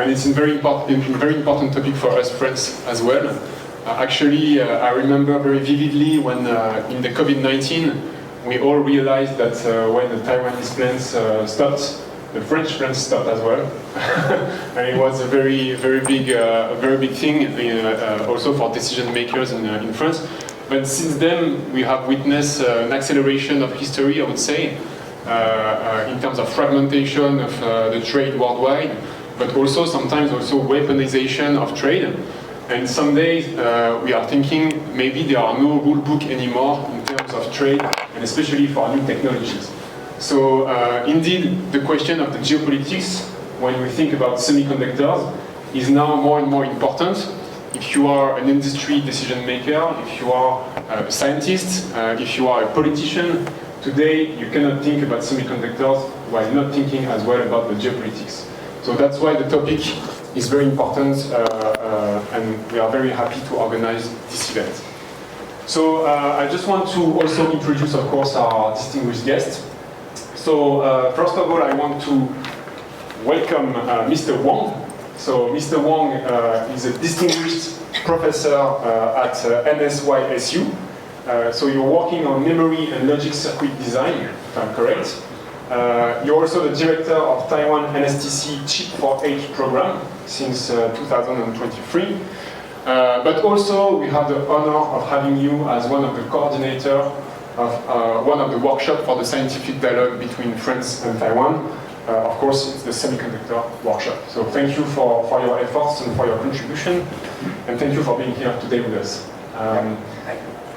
and it's a very important topic for us French as well. Actually, I remember very vividly when in the COVID-19, we all realized that when the Taiwanese plans stopped, the French plans stopped as well. And it was a very big thing also for decision makers in France. But since then, we have witnessed an acceleration of history, I would say, in terms of fragmentation of the trade worldwide, but also sometimes also weaponization of trade. And some days we are thinking maybe there are no rule book anymore in terms of trade, and especially for new technologies. So indeed, the question of the geopolitics, when we think about semiconductors, is now more and more important. If you are an industry decision maker, if you are a scientist, if you are a politician, today you cannot think about semiconductors while not thinking as well about the geopolitics. So that's why the topic is very important, and we are very happy to organize this event. So I just want to also introduce, of course, our distinguished guest. So first of all, I want to welcome Mr. Wang. So Mr. Wang is a distinguished professor at NSYSU. So you're working on memory and logic circuit design, if I'm correct. You're also the director of Taiwan NSTC Chip for Age program since 2023. But also we have the honor of having you as one of the coordinators of one of the workshops for the scientific dialogue between France and Taiwan. Of course, it's the semiconductor workshop. So thank you for your efforts and for your contribution, and thank you for being here today with us.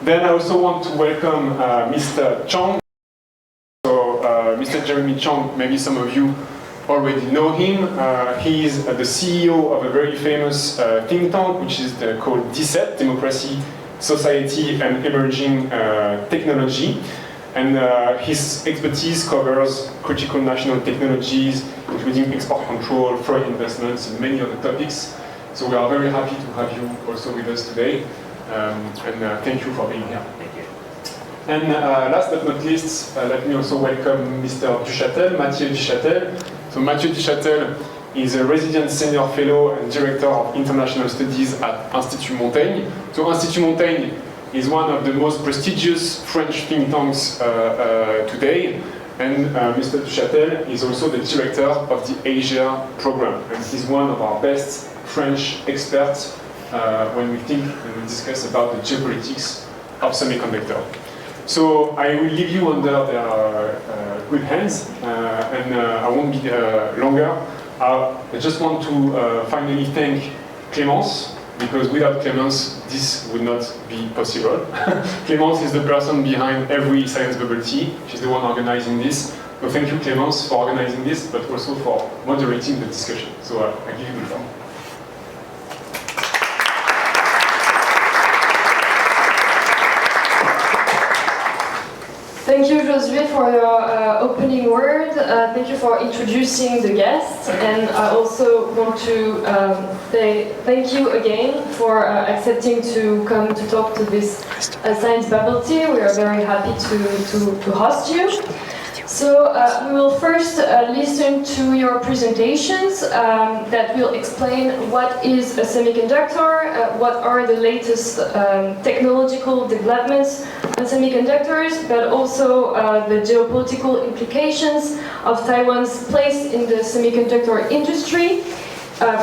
Then I also want to welcome Mr. Chang. So Mr. Jeremy Chang, maybe some of you already know him. He is the CEO of a very famous think tank, which is called DCET, Democracy, Society and Emerging Technology. And his expertise covers critical national technologies, including export control, foreign investments, and many other topics. So we are very happy to have you also with us today. And thank you for being here. Thank you. And last but not least, let me also welcome Mr. Duchâtel, Mathieu Duchâtel. So Mathieu Duchâtel is a resident senior fellow and director of international studies at Institut Montaigne. So Institut Montaigne is one of the most prestigious French think tanks today. And Mr. Duchâtel is also the director of the Asia program. And he's one of our best French experts when we discuss about the geopolitics of semiconductor. So I will leave you under their good hands, and I won't be longer. I just want to finally thank Clémence, because without Clémence, this would not be possible. Clémence is the person behind every Science Bubble Tea. She's the one organizing this. So thank you, Clémence, for organizing this, but also for moderating the discussion. So I give you the floor. Thank you, Josué, for your opening word. Thank you for introducing the guests. And I also want to say thank you again for accepting to come to talk to this Science Bubble Tea. We are very happy to host you. So we will first listen to your presentations that will explain what is a semiconductor, what are the latest technological developments on semiconductors, but also the geopolitical implications of Taiwan's place in the semiconductor industry,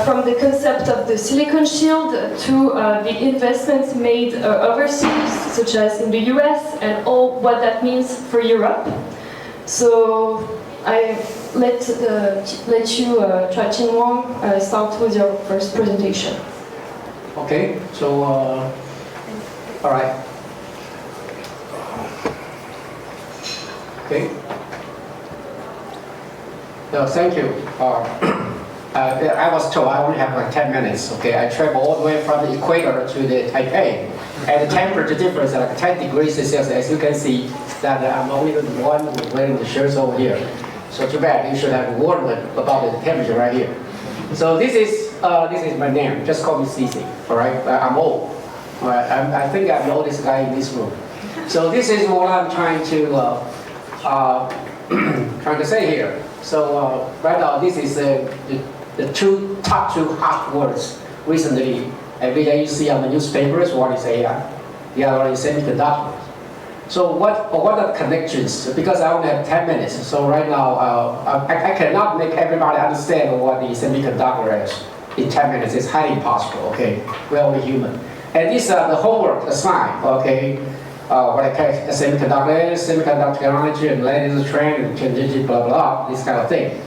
from the concept of the silicon shield to the investments made overseas, such as in the US, and all what that means for Europe. So I let you, Chang Wang, start with your first presentation. Okay, so all right. Okay. No, thank you. I was told I only have like 10 minutes. Okay, I travel all the way from the equator to the Taipei, and the temperature difference is like 10 degrees Celsius. As you can see, that I'm only the one wearing the shirts over here. So too bad. You should have warned about the temperature right here. So this is my name. Just call me Cici. All right. I'm old. All right. I think I'm the oldest guy in this room. So this is what I'm trying to say here. So right now, this is the the top two hot words recently. Every day you see on the newspapers, one is AI, the other one is semiconductors. So what are the connections? Because I only have 10 minutes, so right now I cannot make everybody understand what the semiconductor is in 10 minutes. It's highly impossible, okay? We're only human. And these are the homework assigned, okay? What I call a semiconductor is, semiconductor technology, and latest trend, and change, blah, blah, this kind of thing.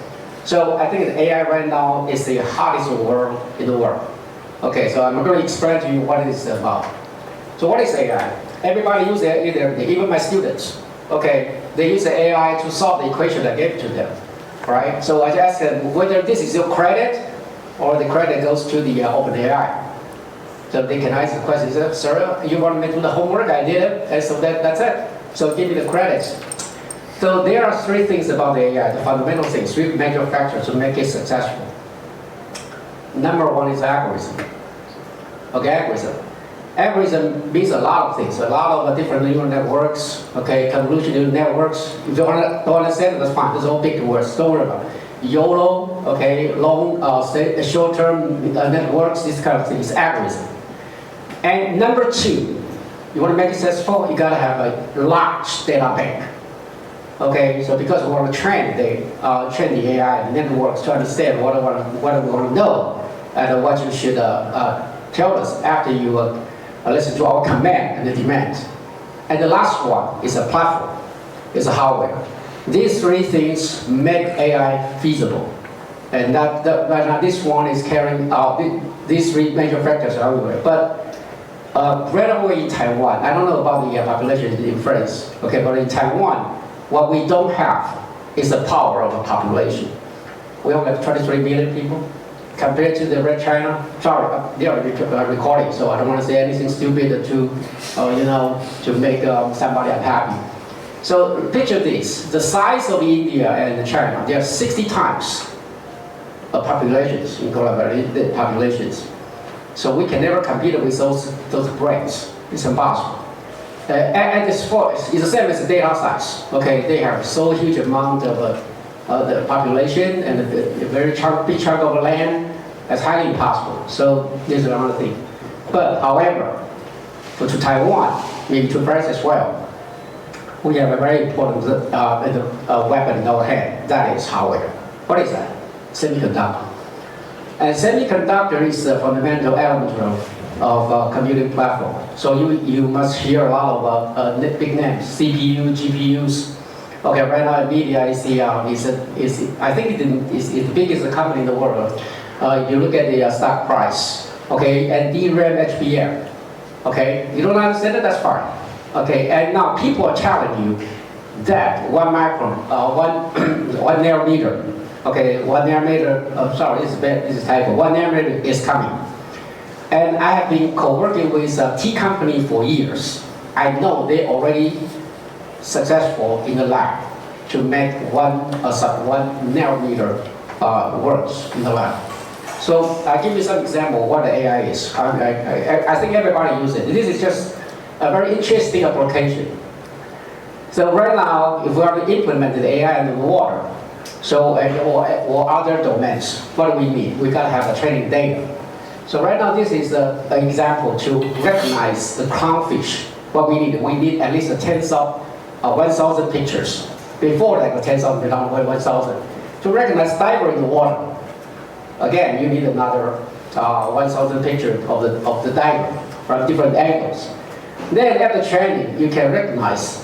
So I think that AI right now is the hottest word in the world. Okay, so I'm going to explain to you what it is about. So what is AI? Everybody uses it every day, even my students. Okay, they use the AI to solve the equation I gave to them, right? So I asked them whether this is your credit or the credit goes to the OpenAI. So they can answer the question, sir, you want me to do the homework? I did it, and so that's it. So give me the credits. So there are three things about the AI, the fundamental things, three major factors to make it successful. Number one is algorithm. Okay, algorithm. Algorithm means a lot of things, a lot of different neural networks, okay, convolutional networks. If you don't understand it, that's fine. Those are all big words. Don't worry about it. YOLO, okay, long, short-term networks, this kind of thing is algorithm. And number two, you want to make it successful, you got to have a large data bank. Okay, so because we want to train the AI networks to understand what we want to know and what you should tell us after you listen to our command and the demands. And the last one is a platform, is a hardware. These three things make AI feasible. And right now this one is carrying out, these three major factors are everywhere. But right away in Taiwan, I don't know about the population in France, okay, but in Taiwan, what we don't have is the power of a population. We only have 23 million people. Compared to the Red China, sorry, they are recording, so I don't want to say anything stupid to make somebody unhappy. So picture this, the size of India and China, there are 60 times of populations in collaborative populations. So we can never compete with those brains. It's impossible. And it's the same as the data size. Okay, they have so huge amount of the population and a very big chunk of land. That's highly impossible. So this is another thing. But however, to Taiwan, maybe to France as well, we have a very important weapon in our hand. That is hardware. What is that? Semiconductor. And semiconductor is the fundamental element of computing platform. So you must hear a lot of big names, CPU, GPUs. Okay, right now NVIDIA is I think it's the biggest company in the world. You look at the stock price, okay, and DRAM, HBM. Okay, you don't understand it, that's fine. Okay, and now people are telling you that 1 micron, 1 nanometer, okay, 1 nanometer, sorry, this is typo, 1 nanometer is coming. And I have been co-working with a T company for years. I know they already successful in the lab to make 1 nanometer works in the lab. So I'll give you some example of what the AI is. I think everybody uses it. This is just a very interesting application. So right now, if we are to implement the AI in the water, or other domains, what do we need? We gotta have a training data. So right now, this is an example to recognize the clownfish. What we need at least 1,000 pictures. Before like 10,000, now 1,000. To recognize diver in the water. Again, you need another 1,000 pictures of the diver from different angles. Then after training, you can recognize,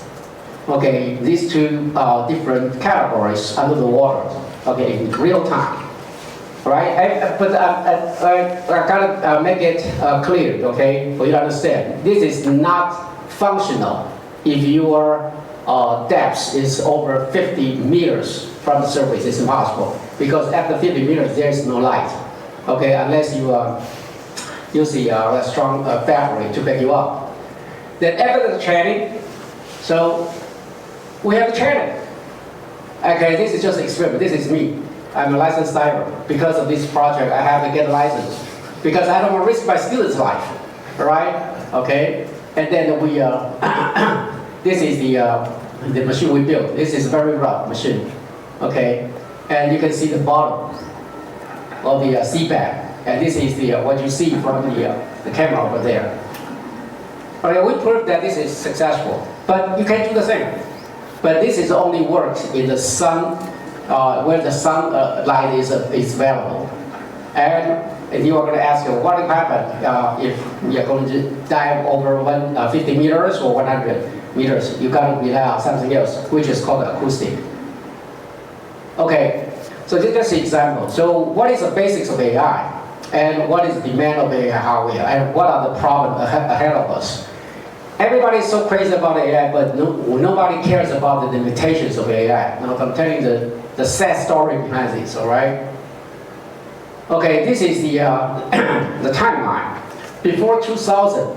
okay, these two different categories under the water, okay, in real time, right? But I gotta make it clear, okay, for you to understand. This is not functional if your depth is over 50 meters from the surface. It's impossible because after 50 meters there is no light, okay, unless you use a strong battery to back you up. Then after the training, so we have the training. Okay, this is just an experiment. This is me. I'm a licensed diver. Because of this project, I have to get a license because I don't want to risk my students' life, right? Okay, and then we this is the machine we built. This is a very rough machine, okay, and you can see the bottom. of the seabed. And this is the what you see from the camera over there. Okay, we proved that this is successful, but you can do the same. But this is only works in the sun, where the sun light is available. And you are going to ask, what will happen if you're going to dive over 50 meters or 100 meters? You got to rely on something else, which is called acoustic. Okay, so this is just an example. So what is the basics of AI? And what is the demand of AI hardware? And what are the problems ahead of us? Everybody is so crazy about AI, but nobody cares about the limitations of AI. Now, I'm telling the sad story behind this, all right? Okay, this is the timeline. Before 2000,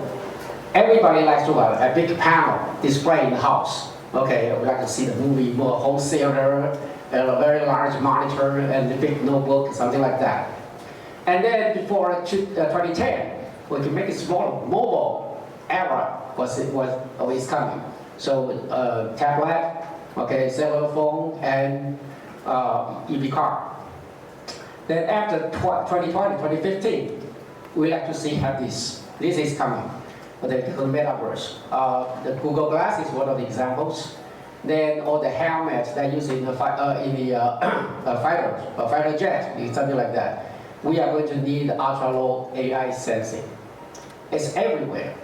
everybody likes to have a big panel display in the house. Okay, we like to see the movie, more home theater, and a very large monitor, and a big notebook, something like that. And then before 2010, we can make it smaller. Mobile era was always coming. So tablet, okay, cellular phone, and EV car. Then after 2020, 2015, we like to see how this is coming. The metaverse. The Google Glass is one of the examples. Then all the helmets that use in the fighter jet, something like that. We are going to need ultra-low AI sensing. It's everywhere.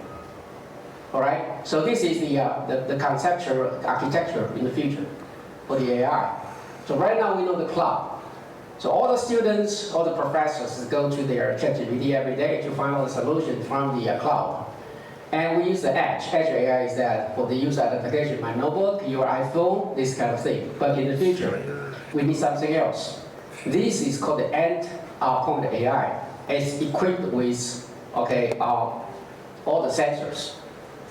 All right. So this is the conceptual architecture in the future for the AI. So right now we know the cloud. So all the students, all the professors go to their ChatGPT every day to find out the solution from the cloud. And we use the edge. Edge AI is that for the user application, my notebook, your iPhone, this kind of thing. But in the future, we need something else. This is called the end point AI. It's equipped with all the sensors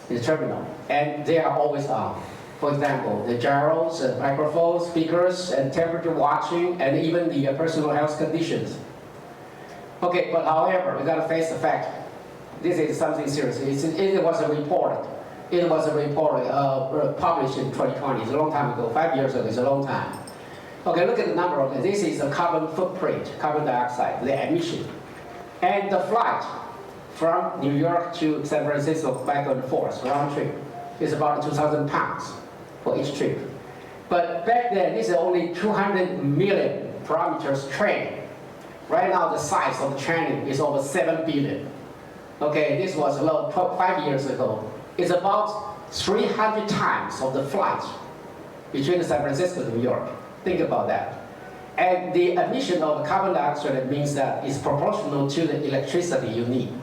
in the terminal, and they are always on. For example, the gyros, microphones, speakers, and temperature watching, and even the personal health conditions. Okay, but however, we gotta face the fact. This is something serious. It was a report. It was a report published in 2020. It's a long time ago. 5 years ago. It's a long time. Okay, look at the number of it. This is the carbon footprint, carbon dioxide, the emission, and the flight from New York to San Francisco back and forth round trip is about 2,000 pounds for each trip. But back then, this is only 200 million parameters trained. Right now, the size of the training is over 7 billion. Okay, this was about 5 years ago. It's about 300 times of the flight between San Francisco and New York. Think about that. And the emission of carbon dioxide means that it's proportional to the electricity you need.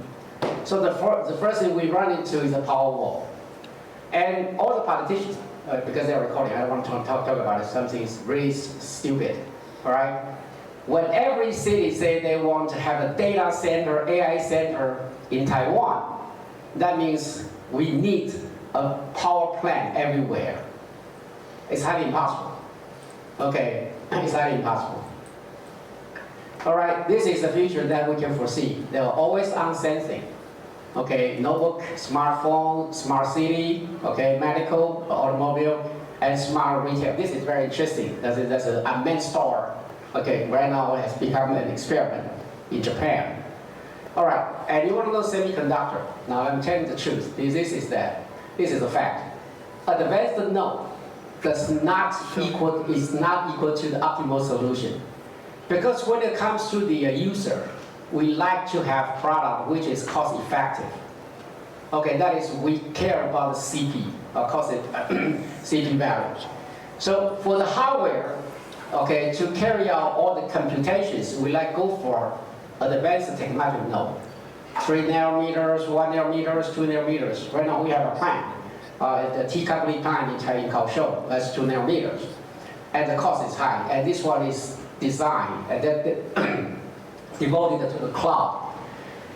So the first thing we run into is a power wall. And all the politicians, because they're recording, I don't want to talk about it, something is really stupid, all right? When every city say they want to have a data center, AI center in Taiwan, that means we need a power plant everywhere. It's highly impossible. Okay, it's highly impossible. All right, this is the future that we can foresee. There are always on sensing. Okay, notebook, smartphone, smart city, okay, medical, automobile, and smart retail. This is very interesting. That's an unmanned store. Okay, right now it has become an experiment in Japan. All right, and you want to know semiconductor. Now I'm telling the truth. This is a fact. Advanced node is not equal to the optimal solution. Because when it comes to the user, we like to have product which is cost effective. Okay, that is, we care about the CP, CP value. So for the hardware, okay, to carry out all the computations, we like go for advanced technology node. 3 nanometers, 1 nanometers, 2 nanometers. Right now we have a plant, the T company plant in Kaohsiung, that's 2 nanometers. And the cost is high, and this one is designed and devoted to the cloud.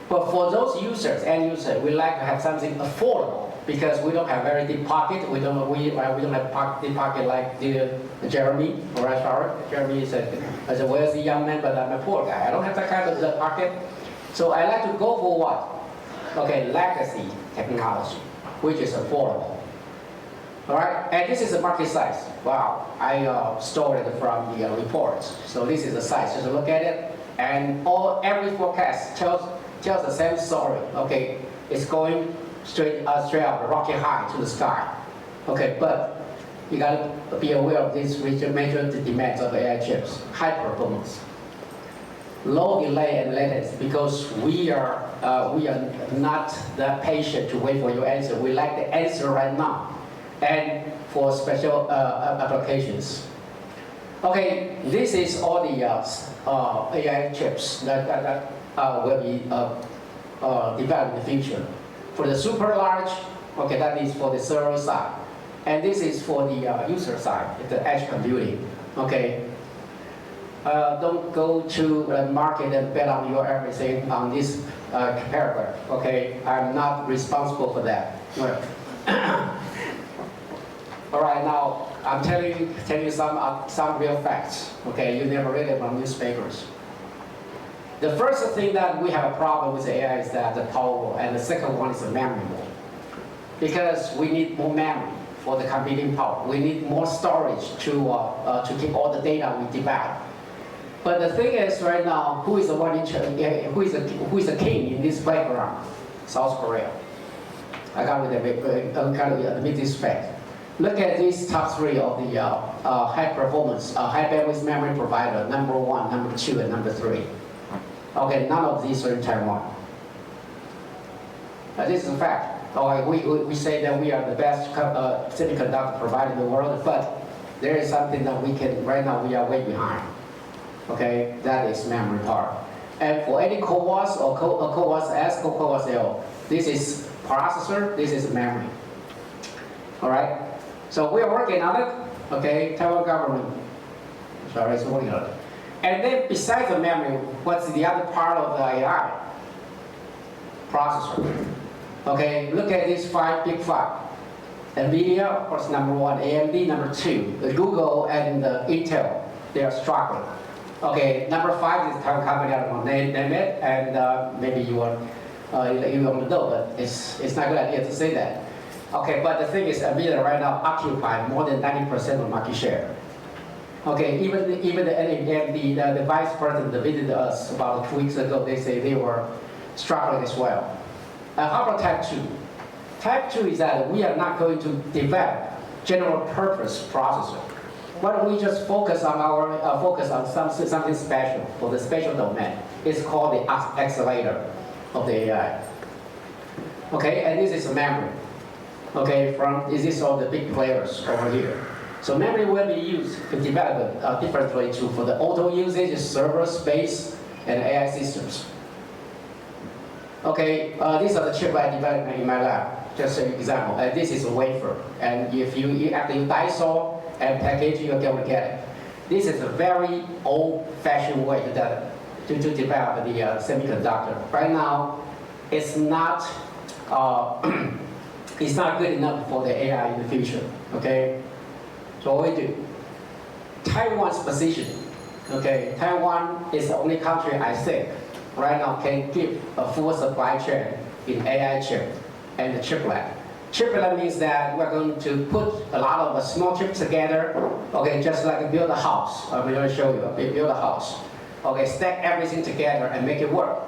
But for those users, end users, we like to have something affordable because we don't have very deep pocket. We don't have deep pocket like Jeremy. All right, sorry. Jeremy is a wealthy young man, but I'm a poor guy. I don't have that kind of pocket. So I like to go for what? Okay, legacy technology, which is affordable. All right, and this is the market size. Wow, I stole it from the reports. So this is the size. Just look at it. And every forecast tells the same story. Okay, it's going straight up the rocket high to the sky. Okay, but you gotta be aware of these major demands of AI chips: high performance, low delay and latency, because we are not that patient to wait for your answer. We like the answer right now, and for special applications. Okay, this is all the AI chips that will be developed in the future. For the super large, okay, that is for the server side, and this is for the user side, the edge computing. Okay. Don't go to the market and bet on your everything on this paragraph. Okay, I'm not responsible for that. All right, now I'm telling you some real facts. Okay, you never read it from newspapers. The first thing that we have a problem with AI is that the power, and the second one is the memory more. Because we need more memory for the computing power. We need more storage to keep all the data we develop. But the thing is, right now, who is the one who is the king in this background? South Korea. I got to admit this fact. Look at these top three of the high performance, high bandwidth memory provider: number 1, number 2, and number 3. Okay, none of these are in Taiwan. This is a fact. We say that we are the best semiconductor provider in the world, but there is something that right now we are way behind. Okay, that is memory part. And for any CoWoS or CoWoS S or CoWoS L, this is processor, this is memory. All right, so we are working on it. Okay, Taiwan government, sorry, is working on it. And then besides the memory, what's the other part of the AI? Processor. Okay, look at these big five. NVIDIA, of course, number 1. AMD, number 2. Google and Intel, they are struggling. Okay, number 5 is Taiwan company. I don't know, name it, and maybe you want to know, but it's not a good idea to say that. Okay, but the thing is, NVIDIA right now occupy more than 90% of market share. Okay, even the vice president visited us about 2 weeks ago. They say they were struggling as well. How about Type 2? Type 2 is that we are not going to develop general purpose processor. Why don't we just focus on something special for the spatial domain? It's called the accelerator of the AI. Okay, and this is a memory. Okay, this is all the big players over here. So memory will be used to develop a different way too for the auto usage, server space, and AI systems. Okay, these are the chips I developed in my lab. Just an example. This is a wafer, and if after you dice and package, you'll be able to get it. This is a very old-fashioned way to develop the semiconductor. Right now, it's not good enough for the AI in the future. Okay, so what we do? Taiwan's position. Okay, Taiwan is the only country I think right now can give a full supply chain in AI chip and the chiplet. Chiplet means that we're going to put a lot of small chips together, okay, just like build a house. I'm going to show you, build a house. Okay, stack everything together and make it work.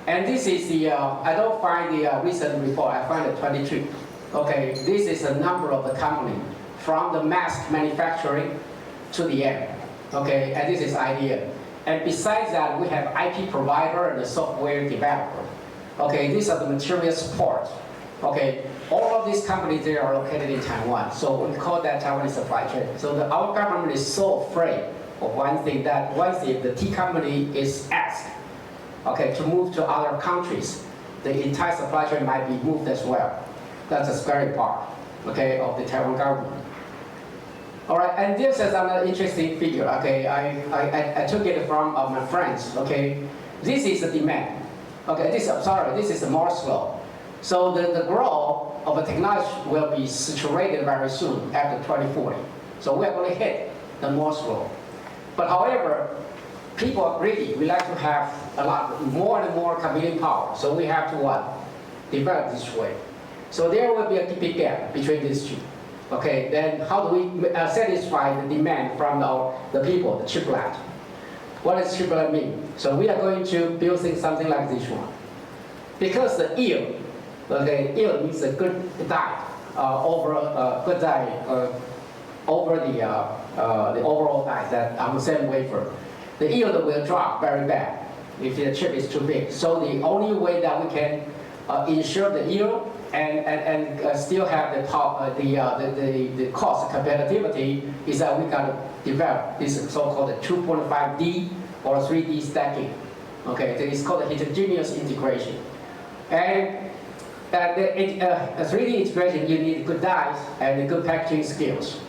And this is the, I don't find the recent report, I find it 22. Okay, this is the number of the company from the mass manufacturing to the end. Okay, and this is idea. And besides that, we have IP provider and the software developer. Okay, these are the material support. Okay, all of these companies, they are located in Taiwan. So we call that Taiwanese supply chain. So our government is so afraid of one thing that once the T company is asked, okay, to move to other countries, the entire supply chain might be moved as well. That's a scary part, okay, of the Taiwan government. All right, and this is another interesting figure. Okay, I took it from my friends. Okay, this is the demand. Okay, this is the Moore's law. So the growth of the technology will be saturated very soon after 2040. So we are going to hit the Moore's law. But however, people are greedy. We like to have a lot more and more computing power. So we have to develop this way. So there will be a big gap between these two. Okay, then how do we satisfy the demand from the people, the chiplet? What does triple mean? So we are going to build something like this one. Because the yield, okay, yield means a good die over good die over the overall die that on the same wafer. The yield will drop very bad if the chip is too big. So the only way that we can ensure the yield and still have the cost competitivity is that we got to develop this so-called 2.5D or 3D stacking. Okay, it's called heterogeneous integration. And the 3D integration, you need good dies and good packaging skills.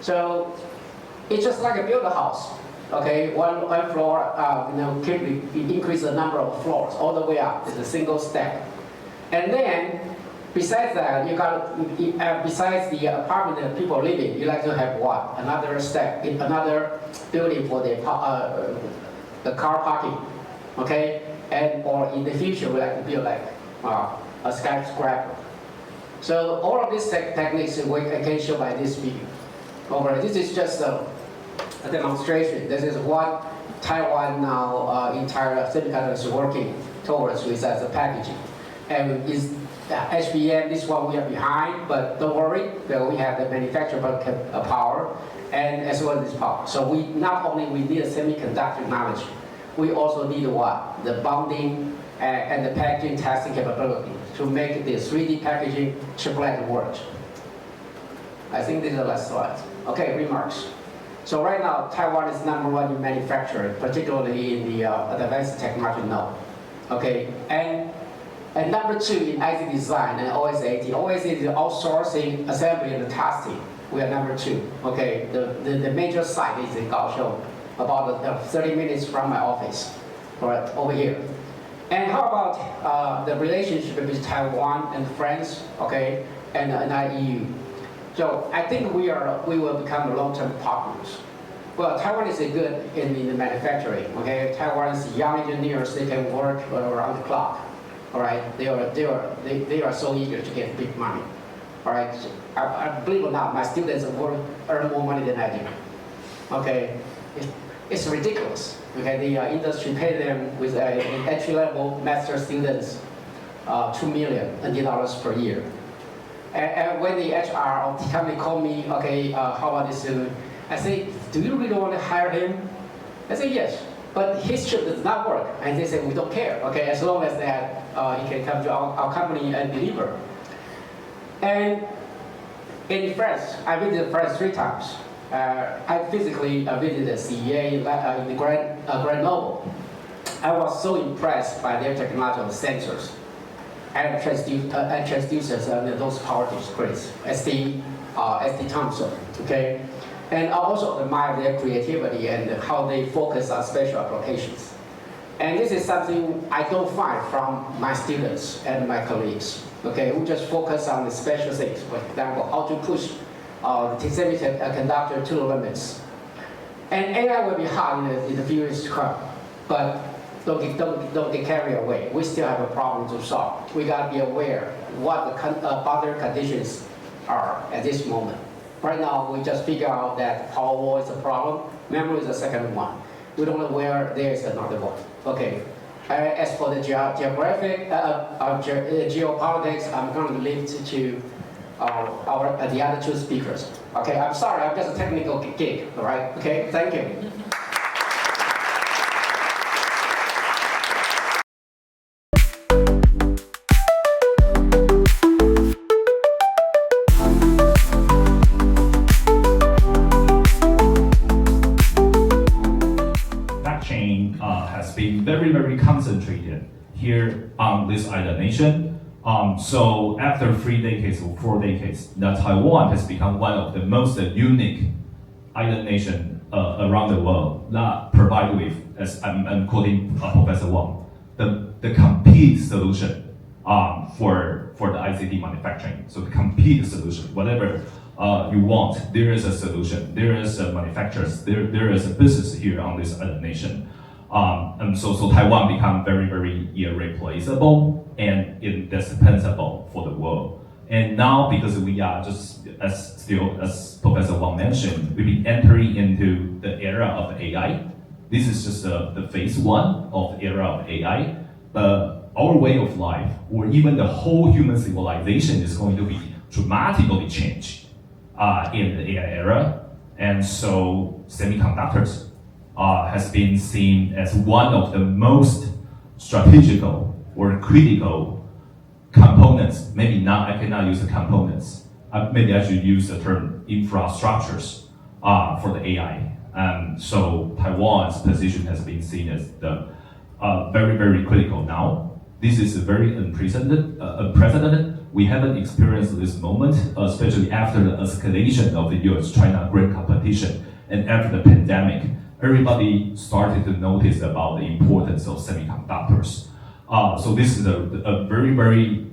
So it's just like a build a house. Okay, one floor, increase the number of floors all the way up. It's a single stack. And then, besides that, you got besides the apartment that people live in, you like to have what? Another stack, another building for the car parking. Okay, and or in the future, we like to build like a skyscraper. So all of these techniques I can show by this video. This is just a demonstration. This is what Taiwan now entire Semiconductors is working towards with as a packaging. And is HBM, this one we are behind, but don't worry, we have the manufacturing power and as well as this power. So we not only we need a semiconductor knowledge, we also need what? The bonding and the packaging testing capability to make the 3D packaging chiplet work. I think this is the last slide. Okay, remarks. So right now, Taiwan is #1 in manufacturing, particularly in the advanced technology node. Okay, and #2 in IC design and OSAT. OSAT is outsourcing, assembly, and testing. We are #2. Okay, the major site is in Kaohsiung, about 30 minutes from my office, right over here. And how about the relationship between Taiwan and France? Okay, and EU. So I think we will become long-term partners. Well, Taiwan is good in the manufacturing. Okay, Taiwan's young engineers, they can work around the clock. All right, they are so eager to get big money. All right, I believe it or not, my students earn more money than I do. Okay, it's ridiculous. Okay, the industry pay them with entry-level master students $2 million per year. And when the HR of the company called me, okay, how about this student? I say, do you really want to hire him? I say, yes, but his trip does not work. And they say, we don't care, okay, as long as that he can come to our company and deliver. And in France, I visited France 3 times. I physically visited CEA in the Grand Noble. I was so impressed by their technological sensors and transducers and those power discretes, SD Thompson, okay? And I also admire their creativity and how they focus on special applications. And this is something I don't find from my students and my colleagues, okay? We just focus on the special things, for example, how to push the semiconductor to the limits. And AI will be hard in the few years to come, but don't get carried away. We still have a problem to solve. We got to be aware what the boundary conditions are at this moment. Right now, we just figure out that power wall is a problem. Memory is the second one. We don't know where there is another one. Okay. As for the geographic, geopolitics, I'm going to leave to the other 2 speakers. Okay, I'm sorry, I'm just a technical geek, all right? Okay, thank you. Has been very concentrated here on this island nation. So after 3 decades or 4 decades, that Taiwan has become one of the most unique island nation around the world that provide with, as I'm quoting Professor Wang, the complete solution for the ICT manufacturing. So the complete solution, whatever you want, there is a solution. There is a manufacturers. There is a business here on this island nation. And so Taiwan become very irreplaceable and indispensable for the world. And now, because we are just as Professor Wang mentioned, we've been entering into the era of AI. this is just the phase one of the era of AI. Our way of life, or even the whole human civilization, is going to be dramatically changed in the AI era. And so semiconductors has been seen as one of the most strategical or critical components. Maybe not, I cannot use the components. Maybe I should use the term infrastructures for the AI. So Taiwan's position has been seen as the very, very critical now. This is very unprecedented. We haven't experienced this moment, especially after the escalation of the US-China great competition and after the pandemic. Everybody started to notice about the importance of semiconductors. So this is a very, very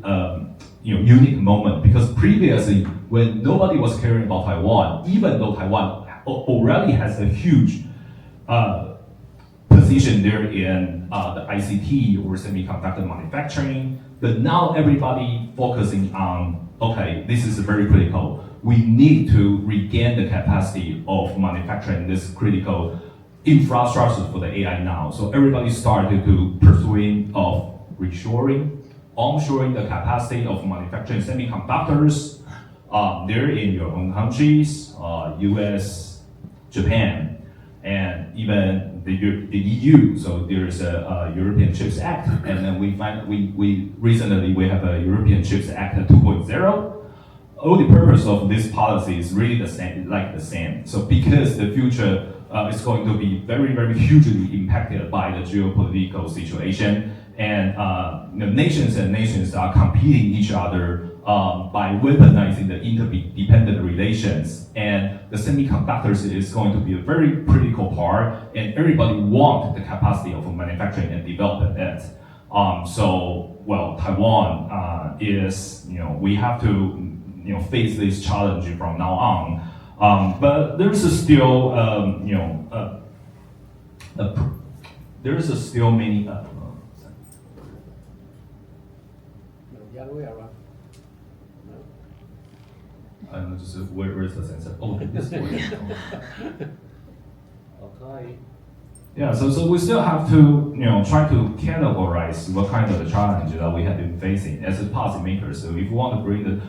unique moment, because previously, when nobody was caring about Taiwan, even though Taiwan already has a huge position there in the ICT or semiconductor manufacturing, but now everybody focusing on, okay, this is very critical. We need to regain the capacity of manufacturing this critical infrastructure for the AI now. So everybody started to pursuing of reshoring, onshoring the capacity of manufacturing semiconductors there in your own countries, US, Japan, and even the EU. So there's a European Chips Act, and then we recently have a European Chips Act 2.0. All the purpose of this policy is really the same. So because the future is going to be very, very hugely impacted by the geopolitical situation, and nations are competing each other by weaponizing the interdependent relations, and the semiconductors is going to be a very critical part, and everybody wants the capacity of manufacturing and developing it. Taiwan is, we have to face this challenge from now on. But there's still, there's still many. The other way around. Where is the sensor? Oh, this way. Okay. Yeah, so we still have to, try to categorize what kind of the challenge that we have been facing as policymakers. So if we want to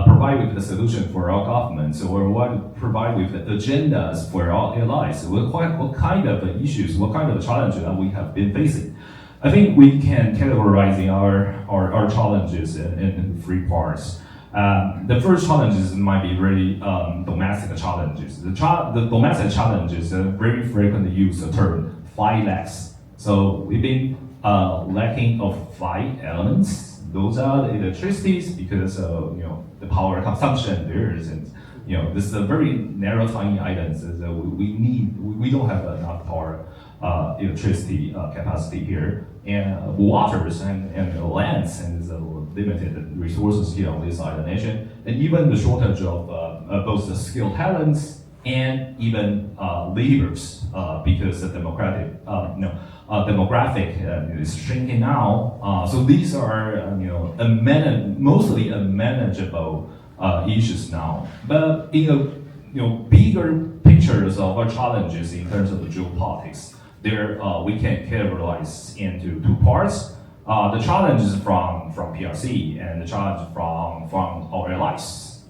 provide with the solution for our governments, or want to provide with the agendas for our allies, what kind of issues, what kind of challenges that we have been facing. I think we can categorize our challenges in three parts. The first challenges might be really domestic challenges. The domestic challenges very frequently use the term 5 lacks. So we've been lacking of 5 elements. Those are the electricities, because the power consumption there isn't. This is a very narrow, tiny items that we don't have enough power, electricity capacity here, and waters and lands and limited resources here on this island nation, and even the shortage of both the skilled talents and even laborers, because the demographic is shrinking now. So these are mostly unmanageable issues now. But in bigger pictures of our challenges in terms of the geopolitics, there we can categorize into 2 parts. The challenges from PRC and the challenge from our allies.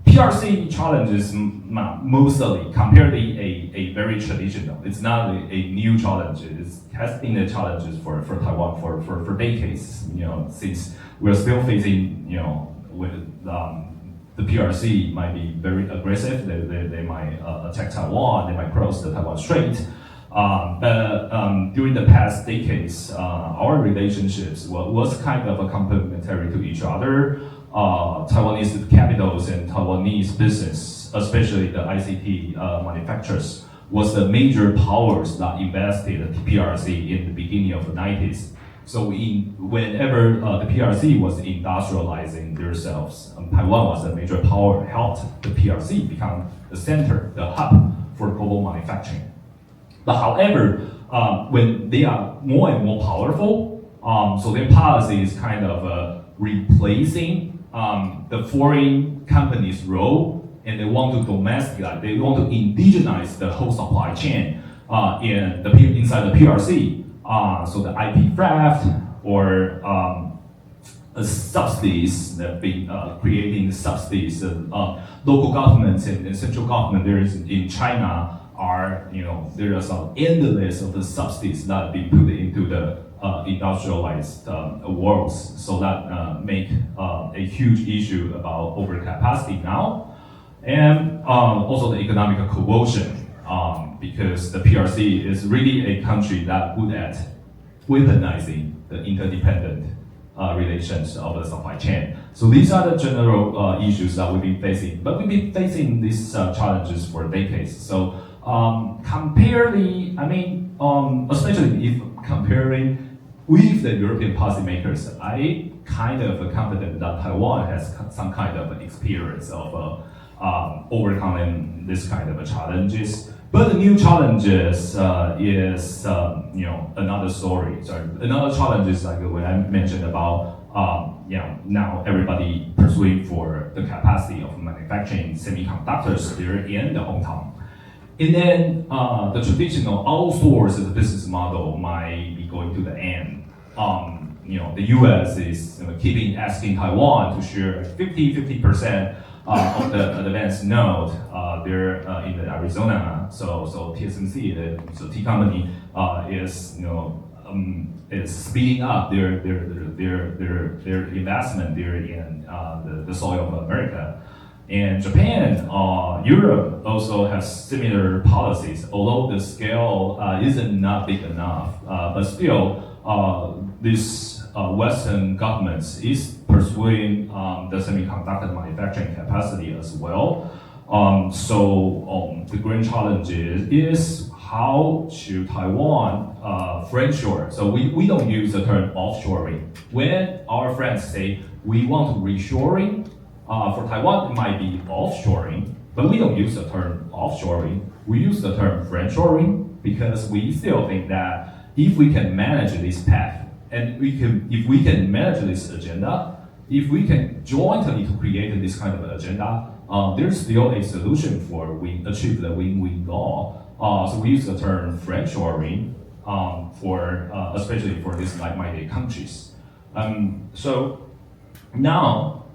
PRC challenges mostly compared to a very traditional. It's not a new challenge. It has been a challenge for Taiwan for decades. Since we're still facing with the PRC might be very aggressive. They might attack Taiwan. They might cross the Taiwan Strait. But during the past decades, our relationships was kind of complementary to each other. Taiwanese capitals and Taiwanese business, especially the ICT manufacturers, was the major powers that invested in the PRC in the beginning of the 90s. So whenever the PRC was industrializing themselves, Taiwan was a major power, helped the PRC become the center, the hub for global manufacturing. But however, when they are more and more powerful, so their policy is kind of replacing the foreign companies' role, and they want to domesticize, they want to indigenize the whole supply chain. inside the PRC. So the IP theft or subsidies that have been creating subsidies. Local governments and central government there is in China are, there are some endless of the subsidies that have been put into the industrialized worlds. So that make a huge issue about overcapacity now. And also the economic coercion, because the PRC is really a country that good at weaponizing the interdependent relations of the supply chain. So these are the general issues that we've been facing, but we've been facing these challenges for decades. So especially if comparing with the European policymakers, I kind of confident that Taiwan has some kind of experience of overcoming this kind of challenges. But the new challenges is another story. So another challenge is like when I mentioned about now everybody pursuing for the capacity of manufacturing semiconductors there in the hometown. And then the traditional outsourced business model might be going to the end. The US is keeping asking Taiwan to share 50% of the advanced node there in the Arizona. So TSMC, so T company is speeding up their investment there in the soil of America. And Japan, Europe also has similar policies, although the scale isn't not big enough, but still this Western governments is pursuing the semiconductor manufacturing capacity as well. The grand challenge is how should Taiwan friendshore? So we don't use the term offshoring. When our friends say we want to reshoring, for Taiwan it might be offshoring, but we don't use the term offshoring. We use the term friendshoring because we still think that if we can manage this path, and if we can manage this agenda, if we can jointly to create this kind of agenda, there's still a solution for achieve the win-win goal. So we use the term friendshoring for especially for these like-minded countries. So now,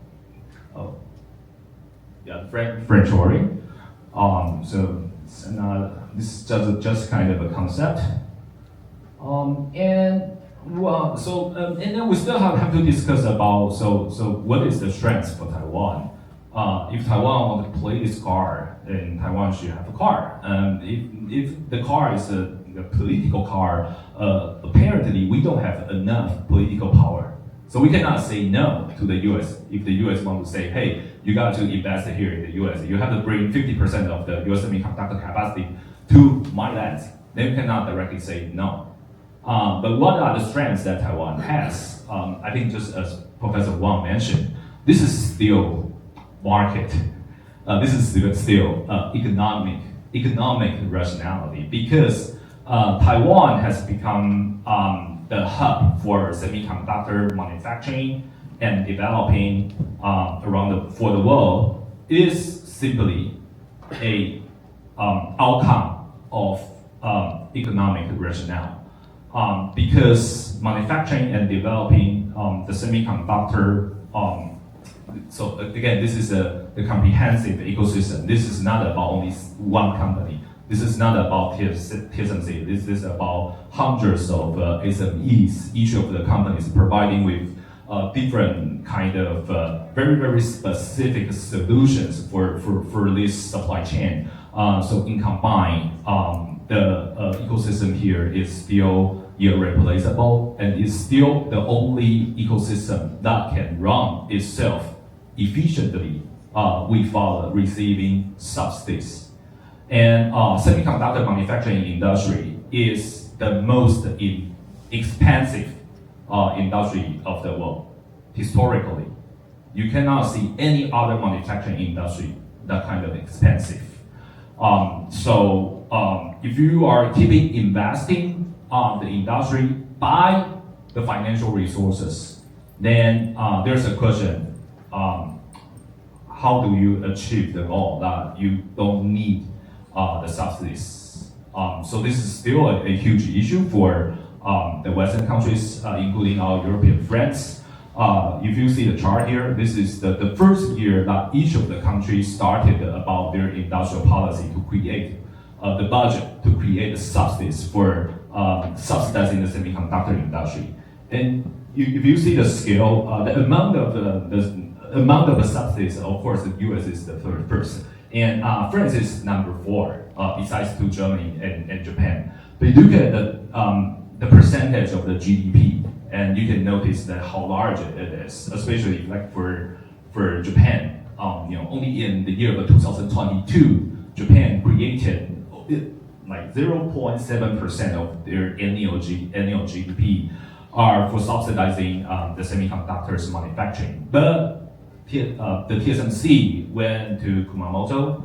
friendshoring. So this is just kind of a concept. And then we still have to discuss about so what is the strength for Taiwan? If Taiwan wants to play this card, then Taiwan should have a card. If the card is a political card, apparently we don't have enough political power. So we cannot say no to the US. If the US want to say, hey, you got to invest here in the US, you have to bring 50% of the US semiconductor capacity to my lands. Then we cannot directly say no. But what are the strengths that Taiwan has? I think just as Professor Wang mentioned, this is still market. This is still economic rationality because Taiwan has become the hub for semiconductor manufacturing and developing for the world is simply a outcome of economic rationale. Because manufacturing and developing the semiconductor, so again, this is the comprehensive ecosystem. This is not about only one company. This is not about TSMC. This is about hundreds of SMEs, each of the companies providing with different kind of very, very specific solutions for this supply chain. So in combined, the ecosystem here is still irreplaceable and is still the only ecosystem that can run itself efficiently without receiving subsidies. And semiconductor manufacturing industry is the most expensive industry of the world. Historically, you cannot see any other manufacturing industry that kind of expensive. If you are keeping investing on the industry by the financial resources, then there's a question, how do you achieve the goal that you don't need the subsidies So this is still a huge issue for the Western countries, including our European friends. If you see the chart here, this is the first year that each of the countries started about their industrial policy to create the budget, to create the subsidies for subsidizing the semiconductor industry. And if you see the scale, the amount of the subsidies, of course, the US is the first. And France is number 4, besides to Germany and Japan. But you look at the percentage of the GDP, and you can notice that how large it is, especially like for Japan. Only in the year of 2022, Japan created like 0.7% of their annual GDP are for subsidizing the semiconductors manufacturing. But the TSMC went to Kumamoto,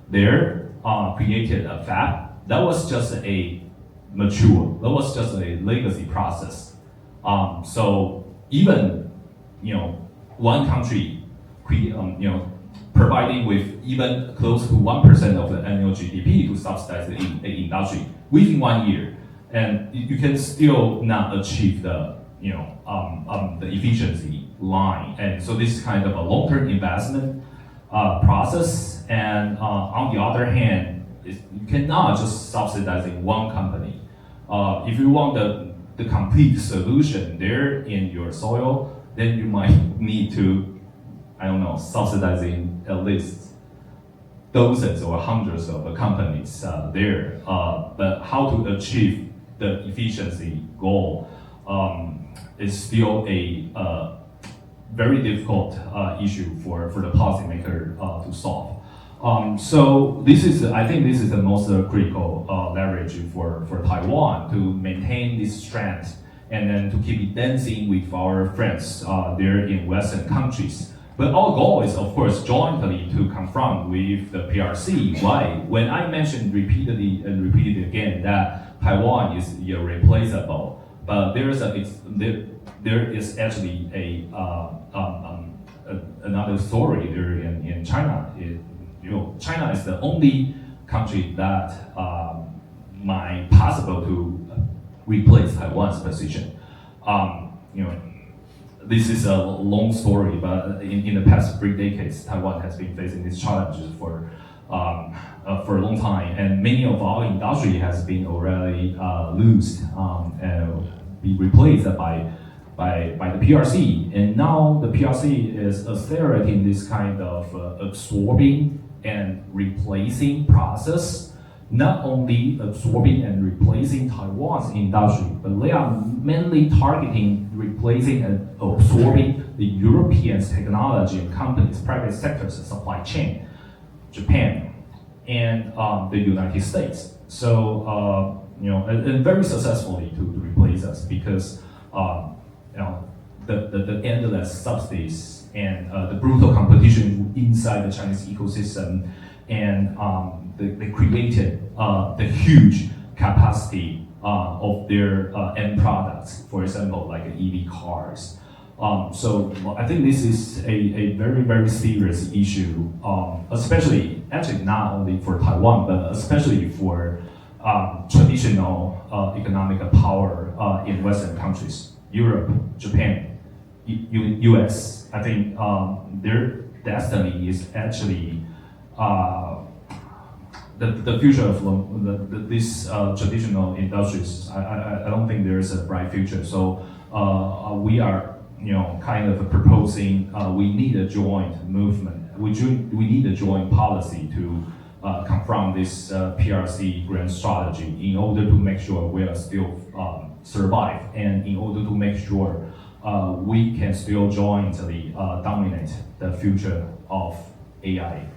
there created a fab. That was just that was just a legacy process. So even one country providing with even close to 1% of the annual GDP to subsidize the industry within 1 year, and you can still not achieve the efficiency line. And so this is kind of a long-term investment process. And on the other hand, you cannot just subsidizing one company. If you want the complete solution there in your soil, then you might need to, subsidizing at least dozens or hundreds of companies there. But how to achieve the efficiency goal is still a very difficult issue for the policymaker to solve. So I think this is the most critical leverage for Taiwan to maintain this strength and then to keep it dancing with our friends there in Western countries. But our goal is, of course, jointly to confront with the PRC. Why? When I mentioned repeatedly and repeated again that Taiwan is irreplaceable, but there is actually another story there in China. China is the only country that might possible to replace Taiwan's position. This is a long story, but in the past 3 decades, Taiwan has been facing these challenges for a long time, and many of our industry has been already loosed and be replaced by the PRC. And now the PRC is accelerating this kind of absorbing and replacing process, not only absorbing and replacing Taiwan's industry, but they are mainly targeting replacing and absorbing the European technology and companies, private sectors, and supply chain, Japan, and the United States. So, and very successfully to replace us because, the endless subsidies and the brutal competition inside the Chinese ecosystem, and they created the huge capacity of their end products, for example, like EV cars. So I think this is a very, very serious issue, especially, actually not only for Taiwan, but especially for traditional economic power in Western countries, Europe, Japan, US. I think their destiny is actually the future of these traditional industries. I don't think there is a bright future. So we are, kind of proposing we need a joint movement. We need a joint policy to confront this PRC grand strategy in order to make sure we are still survive, and in order to make sure we can still jointly dominate the future of AI.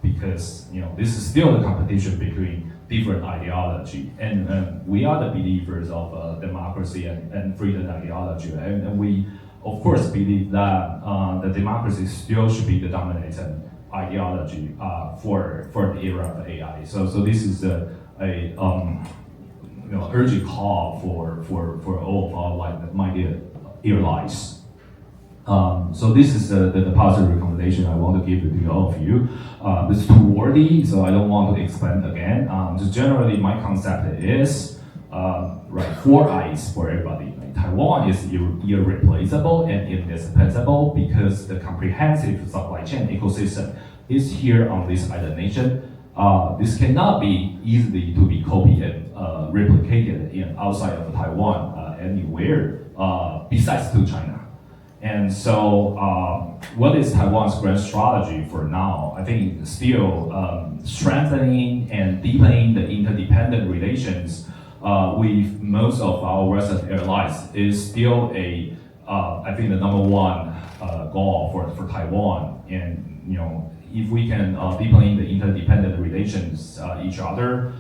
Because this is still the competition between different ideology, and we are the believers of democracy and freedom ideology, and we of course believe that the democracy still should be the dominant ideology for the era of AI. So this is a urgent call for all of our my dear allies. So this is the policy recommendation I want to give to all of you. It's too wordy, so I don't want to explain again. Just generally, my concept is right, 4 eyes for everybody. Like, Taiwan is irreplaceable and indispensable because the comprehensive supply chain ecosystem is here on this island nation. This cannot be easily to be copied and replicated outside of Taiwan anywhere besides to China. And so, what is Taiwan's grand strategy for now? I think still strengthening and deepening the interdependent relations with most of our Western allies is still I think the #1 goal for Taiwan. And if we can deepen the interdependent relations each other,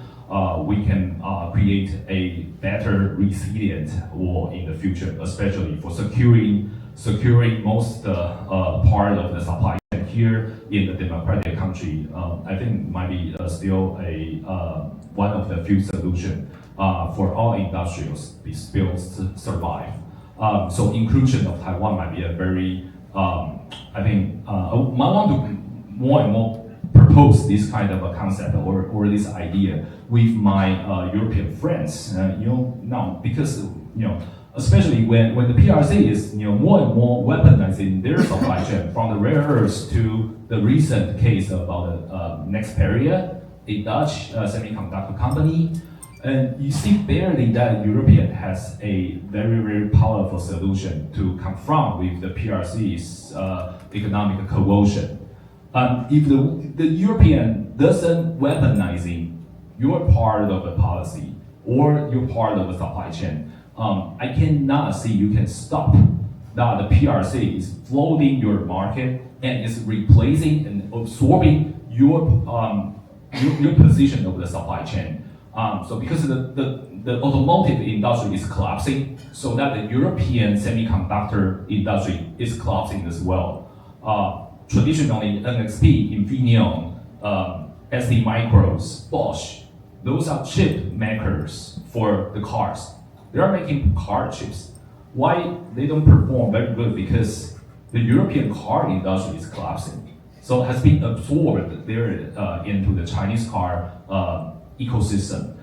we can create a better resilient world in the future, especially for securing most part of the supply chain here in the democratic country. I think might be still one of the few solutions for all industrials to still survive. So inclusion of Taiwan might be a very, I think, I want to more and more propose this kind of a concept or this idea with my European friends. Now because especially when the PRC is more and more weaponizing their supply chain, from the rare earths to the recent case about Nexperia, a Dutch semiconductor company. And you see barely that European has a very, very powerful solution to confront with the PRC's economic coercion. If the European doesn't weaponizing your part of the policy or your part of the supply chain, I cannot see you can stop that the PRC is flooding your market and is replacing and absorbing your position of the supply chain. So because the automotive industry is collapsing, so that the European semiconductor industry is collapsing as well. Traditionally, NXP, Infineon, ST Micros, Bosch, those are chip makers for the cars. They are making car chips. Why they don't perform very good? Because the European car industry is collapsing. So it has been absorbed there into the Chinese car ecosystem.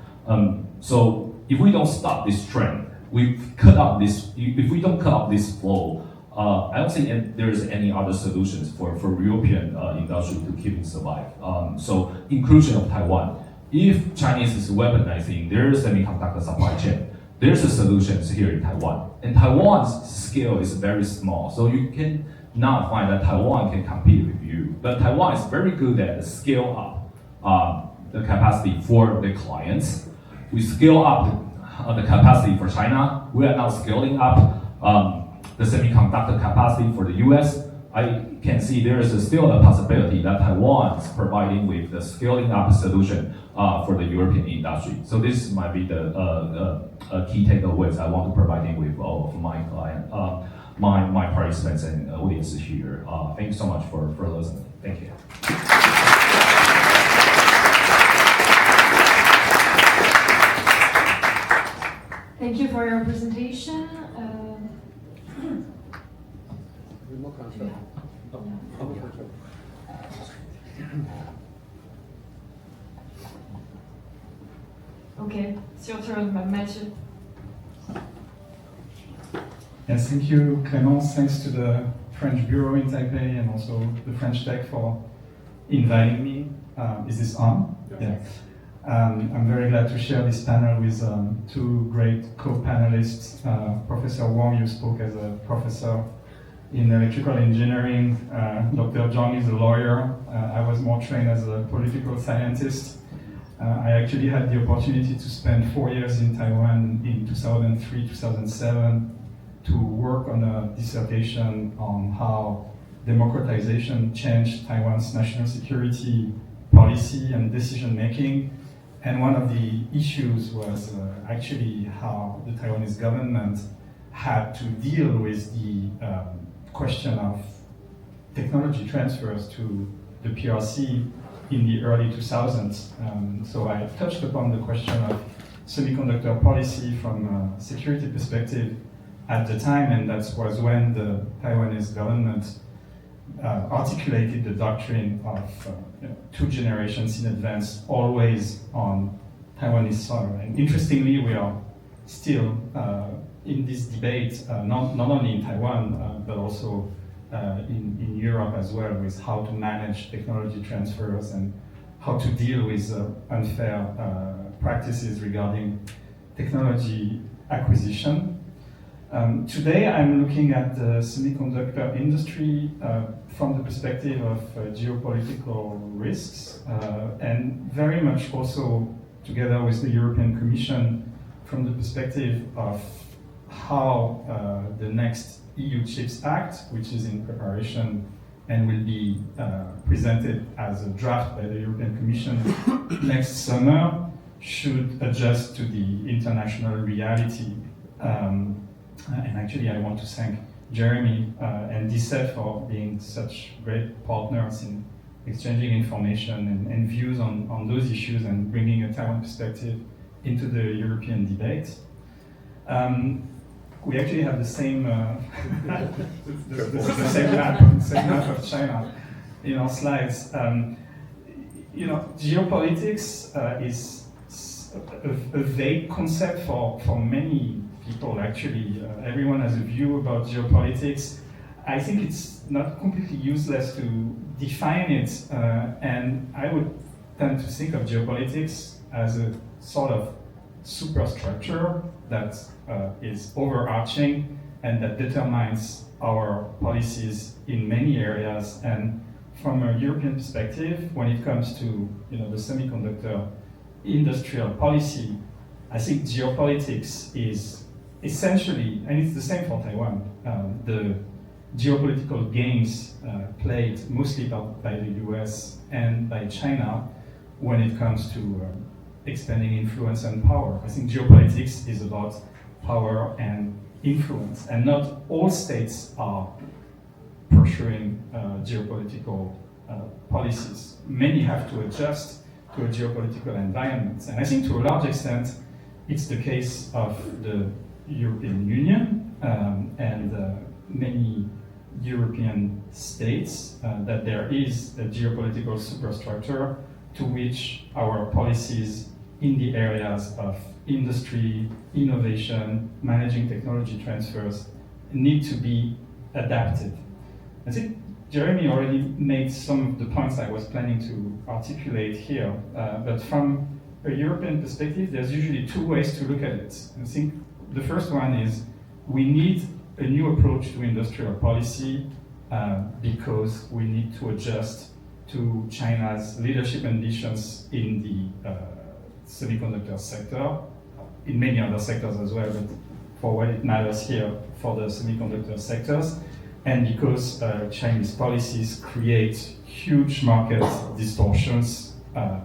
So if we don't stop this trend, if we don't cut off this flow, I don't think there is any other solutions for European industry to keep it survive. So inclusion of Taiwan. If Chinese is weaponizing their semiconductor supply chain, there's a solutions here in Taiwan. And Taiwan's scale is very small, so you cannot find that Taiwan can compete with you. But Taiwan is very good at scale up the capacity for the clients. We scale up the capacity for China. We are now scaling up the semiconductor capacity for the US. I can see there is still a possibility that Taiwan is providing with the scaling up solution for the European industry. So this might be the key takeaways I want to provide with all of my client, my participants and audience here. Thank you so much for listening. Thank you. Thank you for your presentation. Okay, it's your turn, Mathieu. Yes, thank you, Clémence. Thanks to the French Bureau in Taipei and also the French Tech for inviting me. Is this on? Yeah. I'm very glad to share this panel with two great co-panelists. Professor Wang, you spoke as a professor in electrical engineering. Dr. Chang is a lawyer. I was more trained as a political scientist. I actually had the opportunity to spend 4 years in Taiwan in 2003, 2007 to work on a dissertation on how democratization changed Taiwan's national security policy and decision making. And one of the issues was actually how the Taiwanese government had to deal with the question of technology transfers to the PRC in the early 2000s. So I touched upon the question of semiconductor policy from a security perspective, at the time, and that was when the Taiwanese government articulated the doctrine of 2 generations in advance, always on Taiwanese soil. And interestingly, we are still in this debate, not only in Taiwan, but also in Europe as well, with how to manage technology transfers and how to deal with unfair practices regarding technology acquisition. Today I'm looking at the semiconductor industry from the perspective of geopolitical risks and very much also together with the European Commission from the perspective of how the next EU Chips Act, which is in preparation and will be presented as a draft by the European Commission next summer, should adjust to the international reality. And actually, I want to thank Jeremy and DCEF for being such great partners in exchanging information and views on those issues and bringing a Taiwan perspective into the European debate. We actually have the same the same map of China in our slides. Geopolitics is a vague concept for many people. Actually, everyone has a view about geopolitics. I think it's not completely useless to define it, and I would tend to think of geopolitics as a sort of superstructure that is overarching and that determines our policies in many areas. And from a European perspective, when it comes to the semiconductor industrial policy, I think geopolitics is essentially, and it's the same for Taiwan, the geopolitical games played mostly by the US and by China when it comes to expanding influence and power. I think geopolitics is about power and influence, and not all states are pursuing geopolitical policies. Many have to adjust to a geopolitical environment, and I think to a large extent it's the case of the European Union and many European states, that there is a geopolitical superstructure to which our policies in the areas of industry, innovation, managing technology transfers need to be adapted. I think Jeremy already made some of the points I was planning to articulate here, but from a European perspective, there's usually 2 ways to look at it. I think the first one is we need a new approach to industrial policy because we need to adjust to China's leadership ambitions in the semiconductor sector, in many other sectors as well, but for what it matters here, for the semiconductor sectors, and because Chinese policies create huge market distortions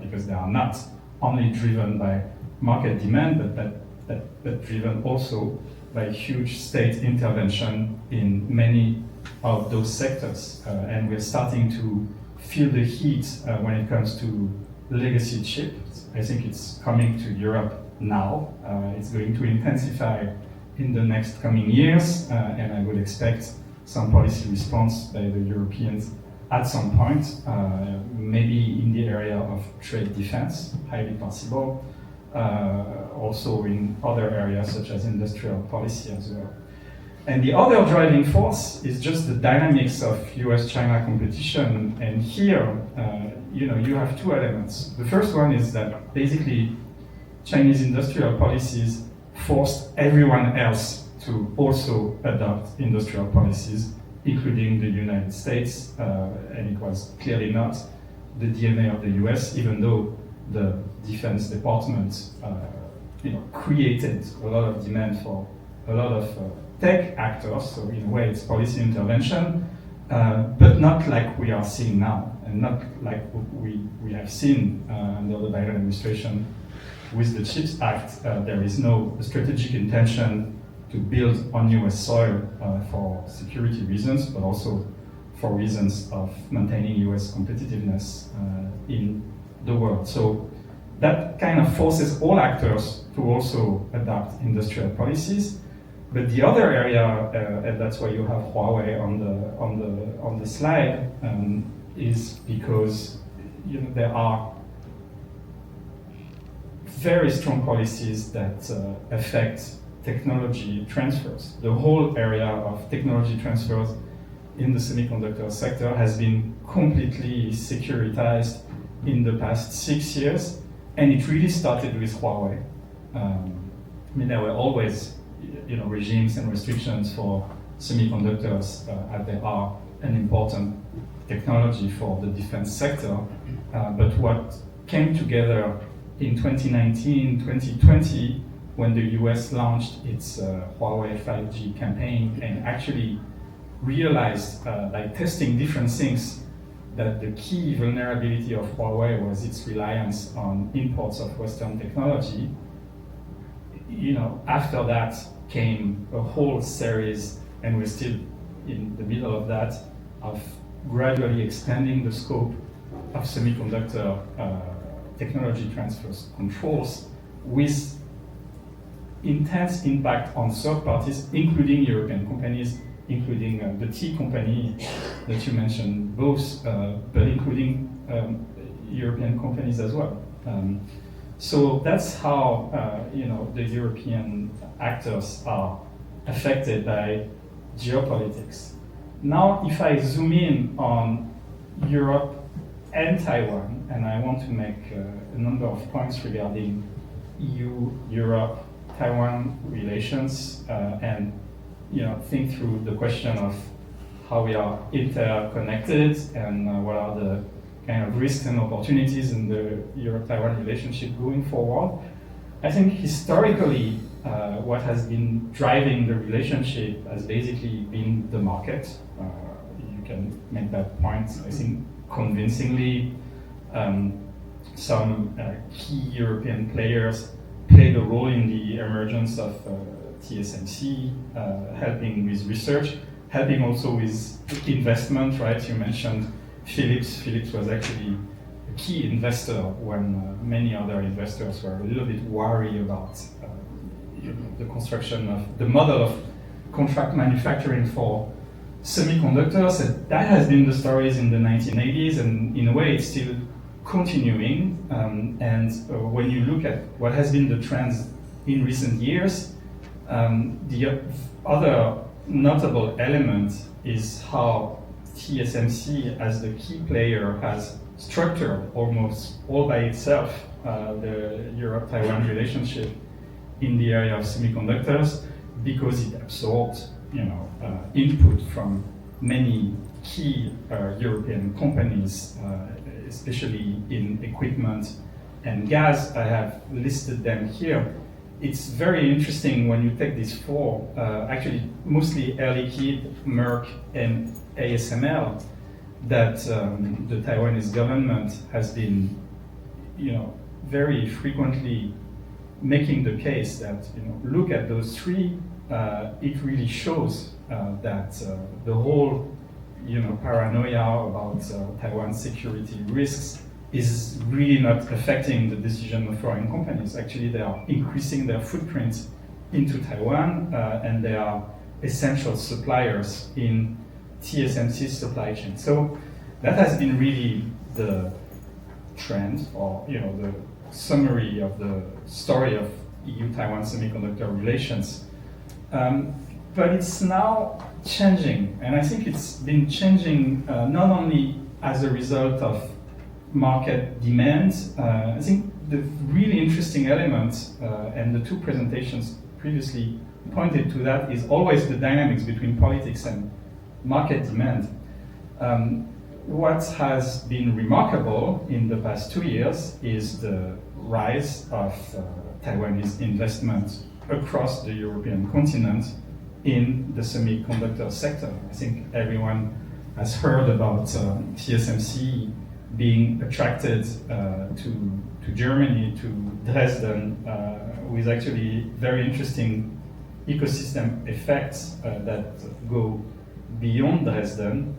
because they are not only driven by market demand, but driven also by huge state intervention in many of those sectors. And we're starting to feel the heat when it comes to legacy chips. I think it's coming to Europe now. It's going to intensify in the next coming years, and I would expect some policy response by the Europeans at some point, maybe in the area of trade defense, highly possible, also in other areas such as industrial policy as well. And the other driving force is just the dynamics of US-China competition. And here, you have 2 elements. The first one is that basically Chinese industrial policies forced everyone else to also adopt industrial policies, including the United States, and it was clearly not the DNA of the US, even though the Defense Department created a lot of demand for a lot of tech actors, so in a way it's policy intervention, but not like we are seeing now, and not like we have seen under the Biden administration with the CHIPS Act. There is no strategic intention to build on US soil for security reasons, but also for reasons of maintaining US competitiveness in the world. So that kind of forces all actors to also adopt industrial policies. But the other area, and that's why you have Huawei on the slide, is because there are very strong policies that affect technology transfers. The whole area of technology transfers in the semiconductor sector has been completely securitized in the past 6 years, and it really started with Huawei. There were always regimes and restrictions for semiconductors, as they are an important technology for the defense sector. But what came together in 2019, 2020, when the US launched its Huawei 5G campaign and actually realized by testing different things that the key vulnerability of Huawei was its reliance on imports of Western technology. After that came a whole series, and we're still in the middle of that, of gradually expanding the scope of semiconductor technology transfers controls with intense impact on third parties, including European companies, including the T company that you mentioned, both, but including European companies as well. So that's how the European actors are affected by geopolitics. Now, if I zoom in on Europe and Taiwan, and I want to make a number of points regarding EU-Europe Taiwan relations, and think through the question of how we are interconnected and what are the kind of risks and opportunities in the Europe-Taiwan relationship going forward. I think historically, what has been driving the relationship has basically been the market. You can make that point, I think, convincingly. Some key European players played a role in the emergence of TSMC, helping with research, helping also with investment, right? You mentioned Philips. Philips was actually a key investor when many other investors were a little bit worried about the construction of the model of contract manufacturing for semiconductors. And that has been the stories in the 1980s, and in a way it's still continuing. When you look at what has been the trends in recent years, the other notable element is how TSMC, as the key player, has structured almost all by itself the Europe-Taiwan relationship in the area of semiconductors, because it absorbed input from many key European companies, especially in equipment and gas. I have listed them here. It's very interesting when you take these four, actually mostly Air Liquide, Merck, and ASML, that the Taiwanese government has been, very frequently making the case that, look at those three. It really shows that the whole, paranoia about Taiwan's security risks is really not affecting the decision of foreign companies. Actually, they are increasing their footprint into Taiwan, and they are essential suppliers in TSMC's supply chain. So that has been really the trend, or the summary of the story of EU-Taiwan semiconductor relations. But it's now changing, and I think it's been changing not only as a result of market demand. I think the really interesting element, and the two presentations previously pointed to that, is always the dynamics between politics and market demand. What has been remarkable in the past 2 years is the rise of Taiwanese investment across the European continent in the semiconductor sector. I think everyone has heard about TSMC being attracted to Germany, to Dresden, with actually very interesting ecosystem effects that go beyond Dresden.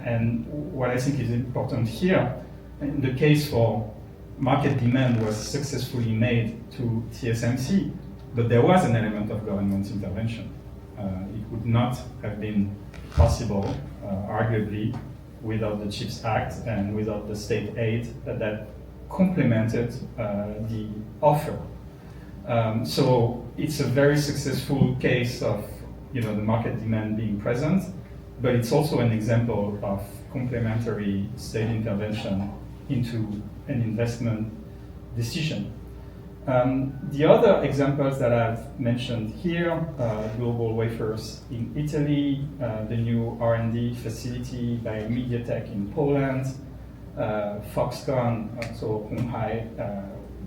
And what I think is important here, in the case for market demand was successfully made to TSMC, But there was an element of government intervention. It would not have been possible, arguably, without the CHIPS Act and without the state aid that complemented the offer. So it's a very successful case of the market demand being present, but it's also an example of complementary state intervention into an investment decision. The other examples that I've mentioned here, Global Wafers in Italy, the new R&D facility by MediaTek in Poland, Foxconn, so Honghai,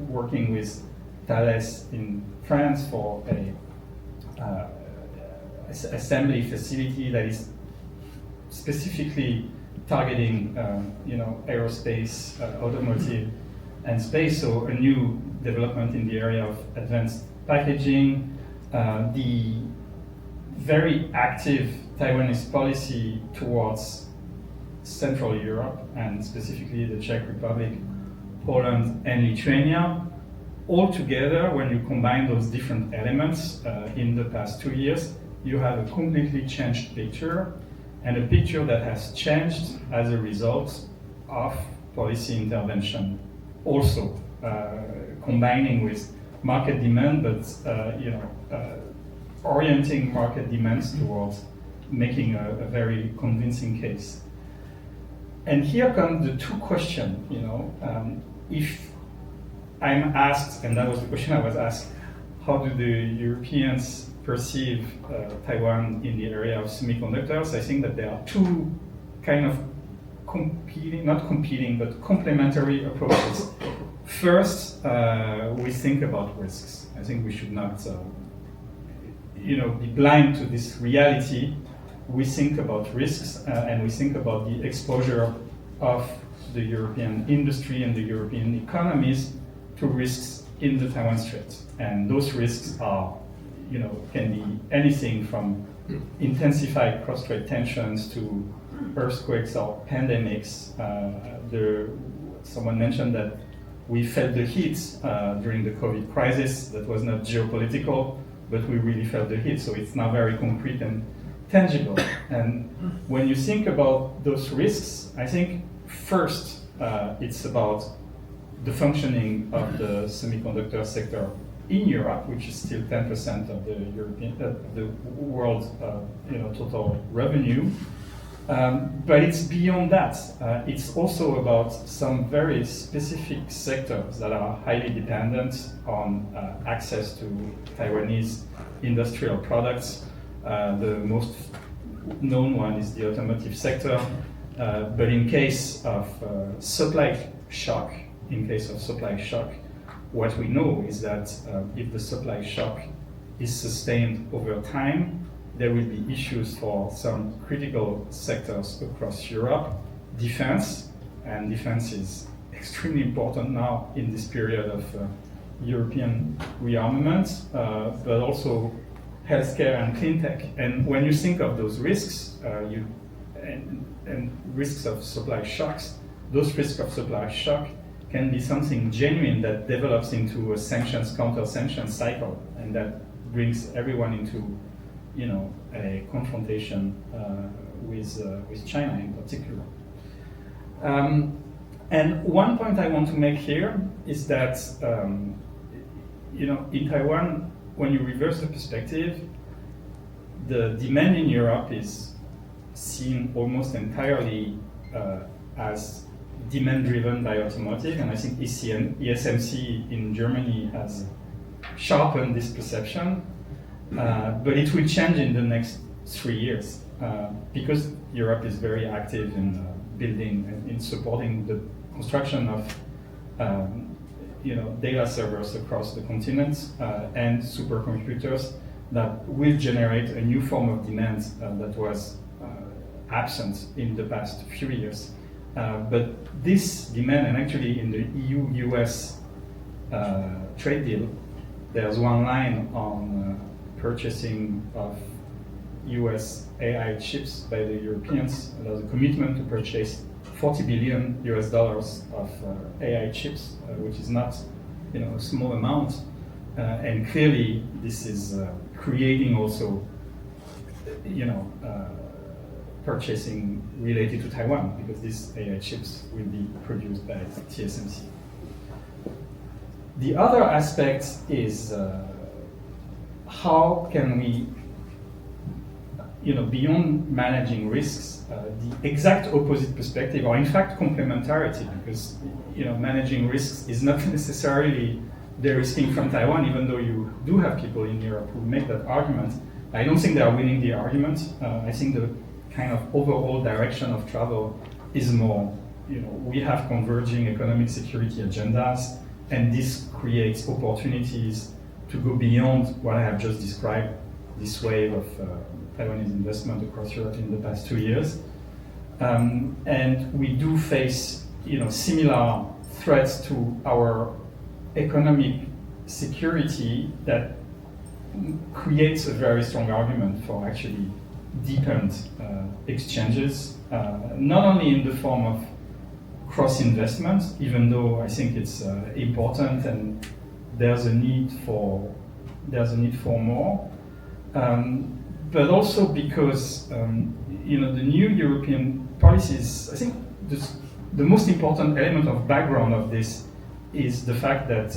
working with Thales in France for a assembly facility that is specifically targeting, aerospace, automotive, and space. So a new development in the area of advanced packaging, the very active Taiwanese policy towards Central Europe, and specifically the Czech Republic, Poland, and Lithuania. Altogether, when you combine those different elements in the past 2 years, you have a completely changed picture, and a picture that has changed as a result of policy intervention also, combining with market demand, but orienting market demands towards making a very convincing case. And here come the two questions, if I'm asked, and that was the question I was asked, how do the Europeans perceive Taiwan in the area of semiconductors? I think that there are two kind of but complementary approaches. First, we think about risks. I think we should not, be blind to this reality. We think about risks and we think about the exposure of the European industry and the European economies to risks in the Taiwan Strait. And those risks are, can be anything from intensified cross-strait tensions to earthquakes or pandemics. Someone mentioned that we felt the heat during the COVID crisis. That was not geopolitical, but we really felt the heat. So it's now very concrete and tangible. And when you think about those risks, I think first it's about the functioning of the semiconductor sector in Europe, which is still 10% of the world total revenue. But it's beyond that. It's also about some very specific sectors that are highly dependent on access to Taiwanese industrial products. The most known one is the automotive sector. But in case of supply shock, what we know is that if the supply shock is sustained over time, there will be issues for some critical sectors across Europe. Defense, and defense is extremely important now in this period of European rearmament, but also healthcare and clean tech. And when you think of those risks and risks of supply shocks, those risks of supply shock can be something genuine that develops into a sanctions, counter-sanctions cycle, and that brings everyone into a confrontation with China in particular. And one point I want to make here is that in Taiwan, when you reverse the perspective, the demand in Europe is seen almost entirely as demand driven by automotive, and I think ESMC in Germany has sharpened this perception. But it will change in the next 3 years because Europe is very active in building and in supporting the construction of data servers across the continent and supercomputers that will generate a new form of demand that was absent in the past few years. But this demand, and actually in the EU-US trade deal, there's one line on purchasing of US AI chips by the Europeans. There's a commitment to purchase $40 billion of AI chips, which is not a small amount. And clearly, this is creating also, purchasing related to Taiwan, because these AI chips will be produced by TSMC. The other aspect is how can we, beyond managing risks, the exact opposite perspective, or in fact complementarity, because managing risks is not necessarily de-risking from Taiwan, even though you do have people in Europe who make that argument. I don't think they are winning the argument. I think the kind of overall direction of travel is more, we have converging economic security agendas, and this creates opportunities to go beyond what I have just described, this wave of Taiwanese investment across Europe in the past 2 years. And we do face, similar threats to our economic security that creates a very strong argument for actually deepened exchanges, not only in the form of cross-investment, even though I think it's important and there's a need for more, but also because the new European policies, I think the most important element of background of this is the fact that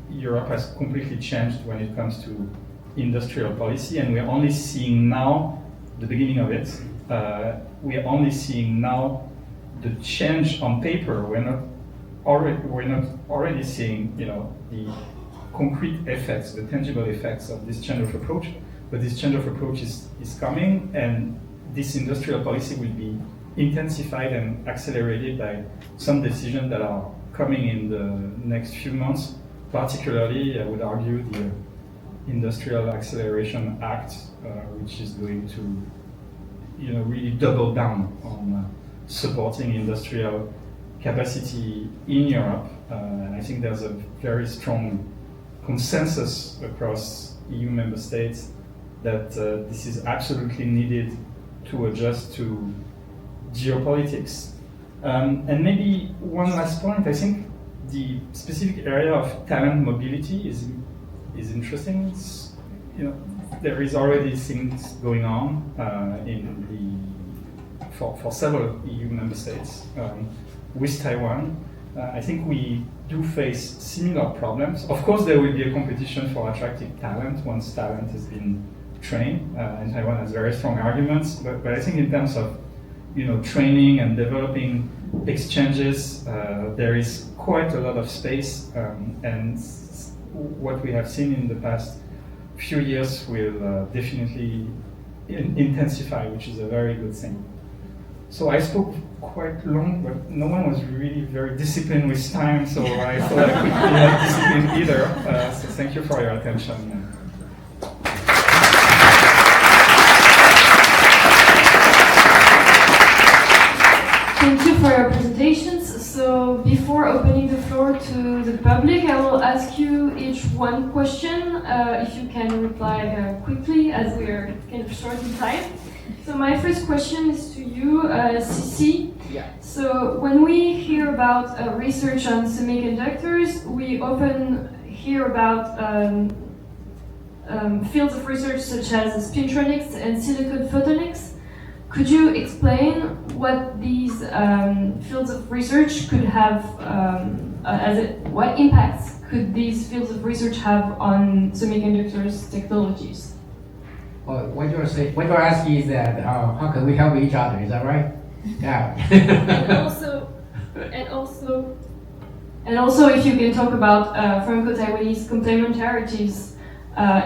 Europe has completely changed when it comes to industrial policy, and we're only seeing now the beginning of it. We are only seeing now the change on paper. We're not already seeing the concrete effects, the tangible effects of this change of approach. But this change of approach is coming, and this industrial policy will be intensified and accelerated by some decisions that are coming in the next few months. Particularly, I would argue the Industrial Acceleration Act, which is going to, really double down on supporting industrial capacity in Europe. And I think there's a very strong consensus across EU member states that this is absolutely needed to adjust to geopolitics. And maybe one last point, I think the specific area of talent mobility is interesting. There is already things going on for several EU member states with Taiwan. I think we do face similar problems. Of course, there will be a competition for attracting talent once talent has been trained, and Taiwan has very strong arguments. But I think in terms of training and developing exchanges, there is quite a lot of space, and what we have seen in the past few years will definitely intensify, which is a very good thing. So I spoke quite long, but no one was really very disciplined with time, so I thought I could be not disciplined either. So thank you for your attention. Thank you for your presentations. So before opening the floor to the public, I will ask you each one question, if you can reply quickly, as we are kind of short in time. So my first question is to you, Cici. Yeah. So when we hear about research on semiconductors, we often hear about fields of research such as spintronics and silicon photonics. Could you explain what these fields of research could have, what impacts could these fields of research have on semiconductors technologies? What you're asking is that how can we help each other? Is that right? Yeah. and also, if you can talk about Franco-Taiwanese complementarities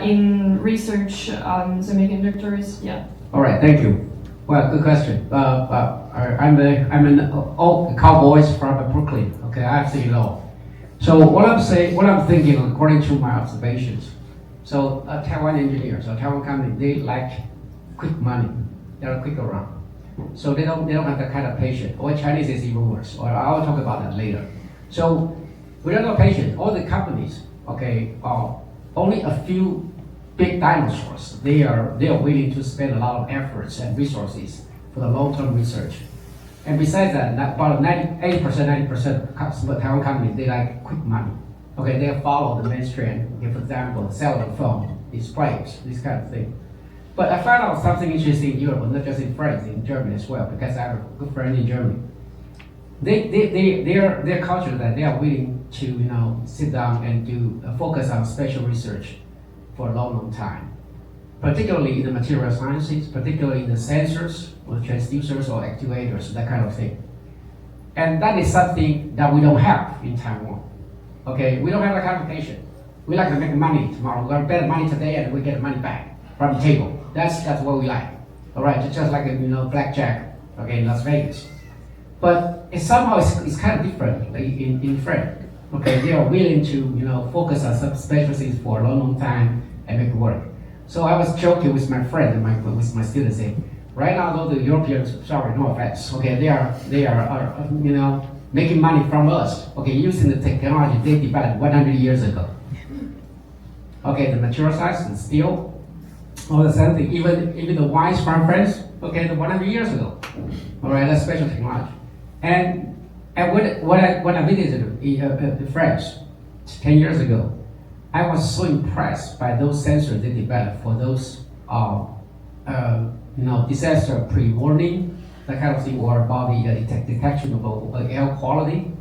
in research on semiconductors. Yeah. All right. Thank you. Well, good question. I'm an old cowboy from Brooklyn. Okay, I say law. So what I'm thinking, according to my observations. So Taiwan engineers or Taiwan company, they like quick money. They're quick around. So they don't have that kind of patience. Or Chinese is even worse. Or I'll talk about that later. So without no patience, all the companies, okay, are only a few big dinosaurs. They are willing to spend a lot of efforts and resources for the long-term research. And besides that, about 90% of Taiwan companies, they like quick money. Okay, they follow the mainstream. Okay, for example, cellular phone, displays, this kind of thing. But I found out something interesting in Europe, not just in France, in Germany as well, because I have a good friend in Germany. Their culture that they are willing to sit down and do focus on special research for a long time, particularly in the material sciences, particularly in the sensors or transducers or actuators, that kind of thing. And that is something that we don't have in Taiwan. Okay, we don't have that kind of patient. We like to make money tomorrow. We're gonna bet money today and we get money back from the table. That's what we like. All right, just like blackjack. Okay, in Las Vegas. But somehow it's kind of different like in France. Okay, they are willing to focus on some specialties for a long time and make it work. So I was joking with my friend and with my students saying, right now though the Europeans, sorry, no offense, okay, they are making money from us, okay, using the technology they developed 100 years ago. Okay, the material science, the steel, all the same thing, even the wines from France, okay, the 100 years ago. All right, that's special technology. And when I visited France 10 years ago, I was so impressed by those sensors they developed for those disaster pre-warning, that kind of thing, or about the detection of air quality.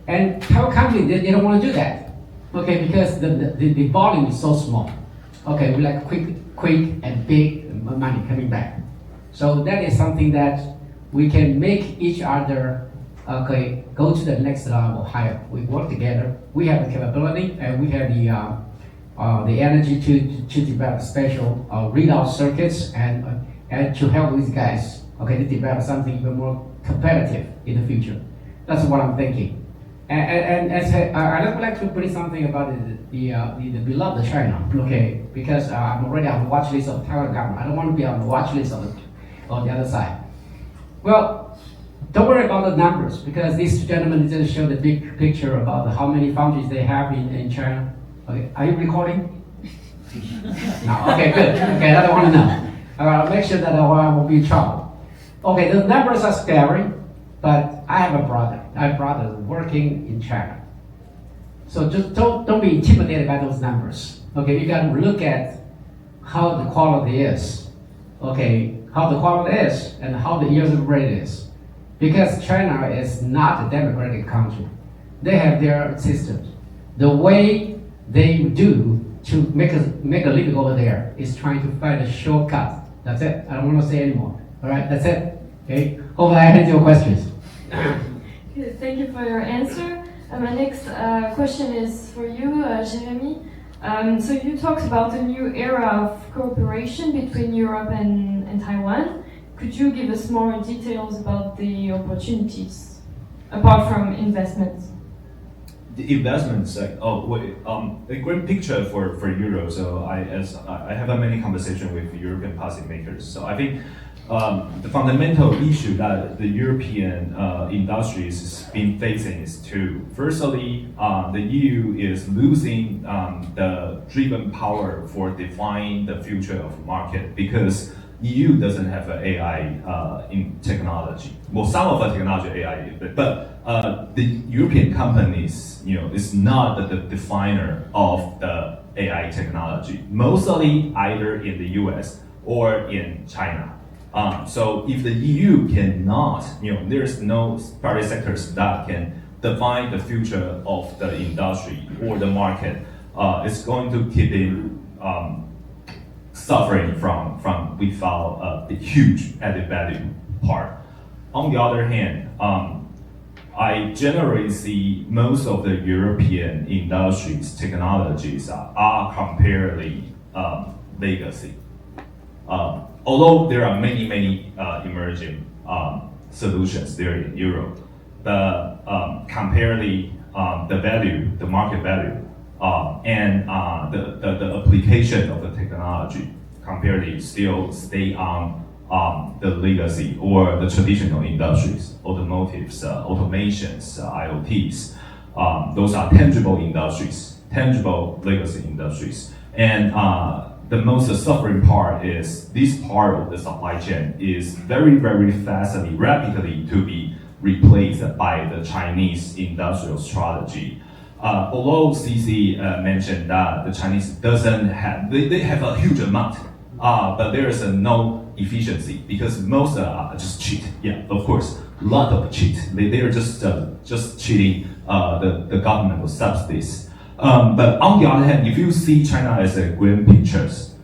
And Taiwan company, they don't want to do that, okay, because the volume is so small. Okay, we like quick and big money coming back. So that is something that we can make each other go to the next level higher. We work together. We have the capability and we have the energy to develop special readout circuits and to help these guys, okay, to develop something even more competitive in the future. That's what I'm thinking. And I would like to put something about the beloved China, okay, because I'm already on the watch list of Taiwan government. I don't want to be on the watch list on the other side. Well, don't worry about the numbers, because these gentlemen just show the big picture about how many foundries they have in China. Okay, are you recording? No, okay, good. Okay, I don't want to know. I'll make sure that I won't be in trouble. Okay, the numbers are scary, but I have a brother. I have a brother working in China. So just don't be intimidated by those numbers. Okay, you got to look at how the quality is. Okay, how the quality is and how the user rate is. Because China is not a democratic country. They have their systems. The way they do to make a living over there is trying to find a shortcut. That's it. I don't want to say anymore. All right, that's it. Okay. Hopefully I answered your questions. Okay, thank you for your answer. My next question is for you, Jeremy. So you talked about a new era of cooperation between Europe and Taiwan. Could you give us more details about the opportunities, apart from investments? The investments, a great picture for Europe. So I have a many conversation with European policymakers. So I think the fundamental issue that the European industries has been facing is two. Firstly, the EU is losing the driven power for defining the future of the market, because EU doesn't have an AI in technology. Well, some of the technology AI, but the European companies, is not the definer of the AI technology. Mostly either in the US or in China. So if the EU cannot, there's no private sectors that can define the future of the industry or the market, it's going to keep it suffering from without the huge added value part. On the other hand, I generally see most of the European industries technologies are comparatively legacy. Although there are many emerging solutions there in Europe, but comparatively the market value and the application of the technology comparatively still stay on the legacy or the traditional industries, automotives, automations, IoTs. Those are tangible industries, tangible legacy industries. And the most suffering part is this part of the supply chain is very fastly, rapidly to be replaced by the Chinese industrial strategy. although CC mentioned that the Chinese doesn't have, they have a huge amount, but there is no efficiency because most are just cheat. Yeah, of course, a lot of cheat. They are just cheating the governmental subsidies. But on the other hand, if you see China as a grand pictures,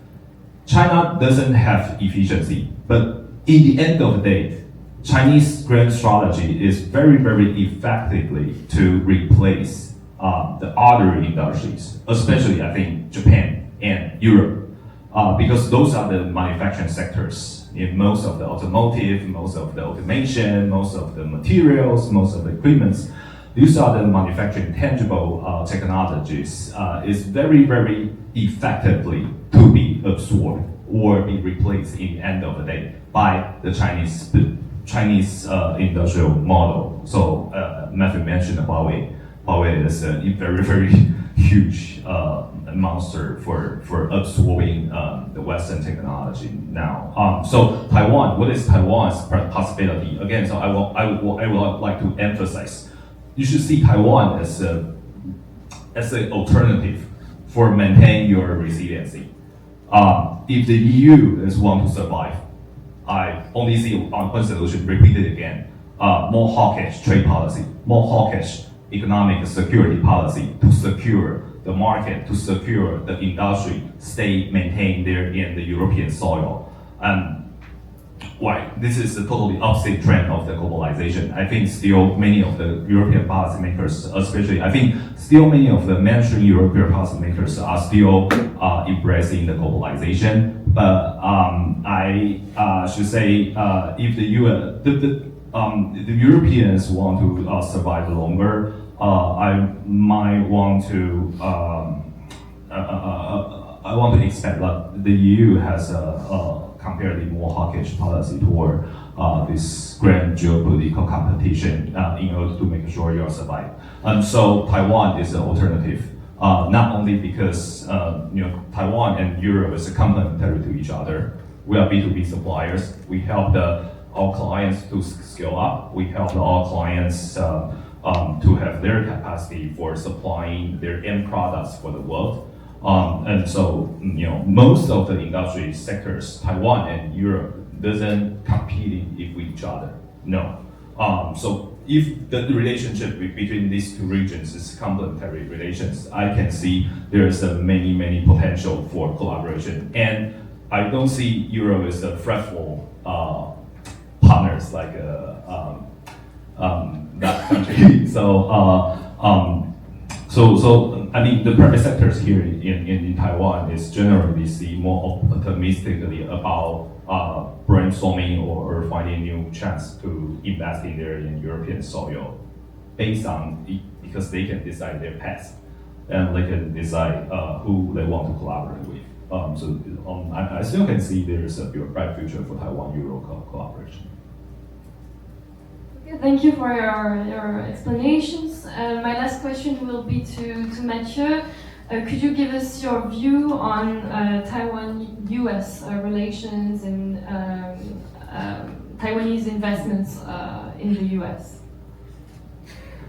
China doesn't have efficiency, but in the end of the day, Chinese grand strategy is very, very effectively to replace the other industries, especially I think Japan and Europe, because those are the manufacturing sectors in most of the automotive, most of the automation, most of the materials, most of the equipments. These are the manufacturing tangible technologies is very, very effectively to be absorbed or be replaced in the end of the day by the Chinese industrial model. So Mathieu mentioned Huawei. Huawei is a very, very huge monster for absorbing the Western technology now. So Taiwan, what is Taiwan's possibility? Again, so I would like to emphasize, you should see Taiwan as an alternative for maintaining your resiliency. If the EU is want to survive, I only see one solution repeated again. More hawkish trade policy, more hawkish economic security policy to secure the market, to secure the industry, stay maintained there in the European soil. Why? This is a totally opposite trend of the globalization. I think still many of the European policymakers, especially, I think still many of the mainstream European policymakers are still embracing the globalization. But I should say, if the Europeans want to survive longer, I might want to I want to expect that the EU has a comparatively more hawkish policy toward this grand geopolitical competition in order to make sure you are surviving. And so Taiwan is an alternative, not only because Taiwan and Europe is complementary to each other. We are B2B suppliers. We help our clients to scale up. We help our clients to have their capacity for supplying their end products for the world. And so, most of the industry sectors, Taiwan and Europe, doesn't compete with each other. No. So if the relationship between these two regions is complementary relations, I can see there's many potential for collaboration. And I don't see Europe as a fretful partners like that country. So I mean, the private sectors here in Taiwan is generally see more optimistically about brainstorming or finding new chance to invest in their European soil, based on because they can decide their path and they can decide who they want to collaborate with. I still can see there's a bright future for Taiwan-Euro collaboration. Thank you for your explanations. My last question will be to Mathieu. Could you give us your view on Taiwan-US relations and Taiwanese investments in the US?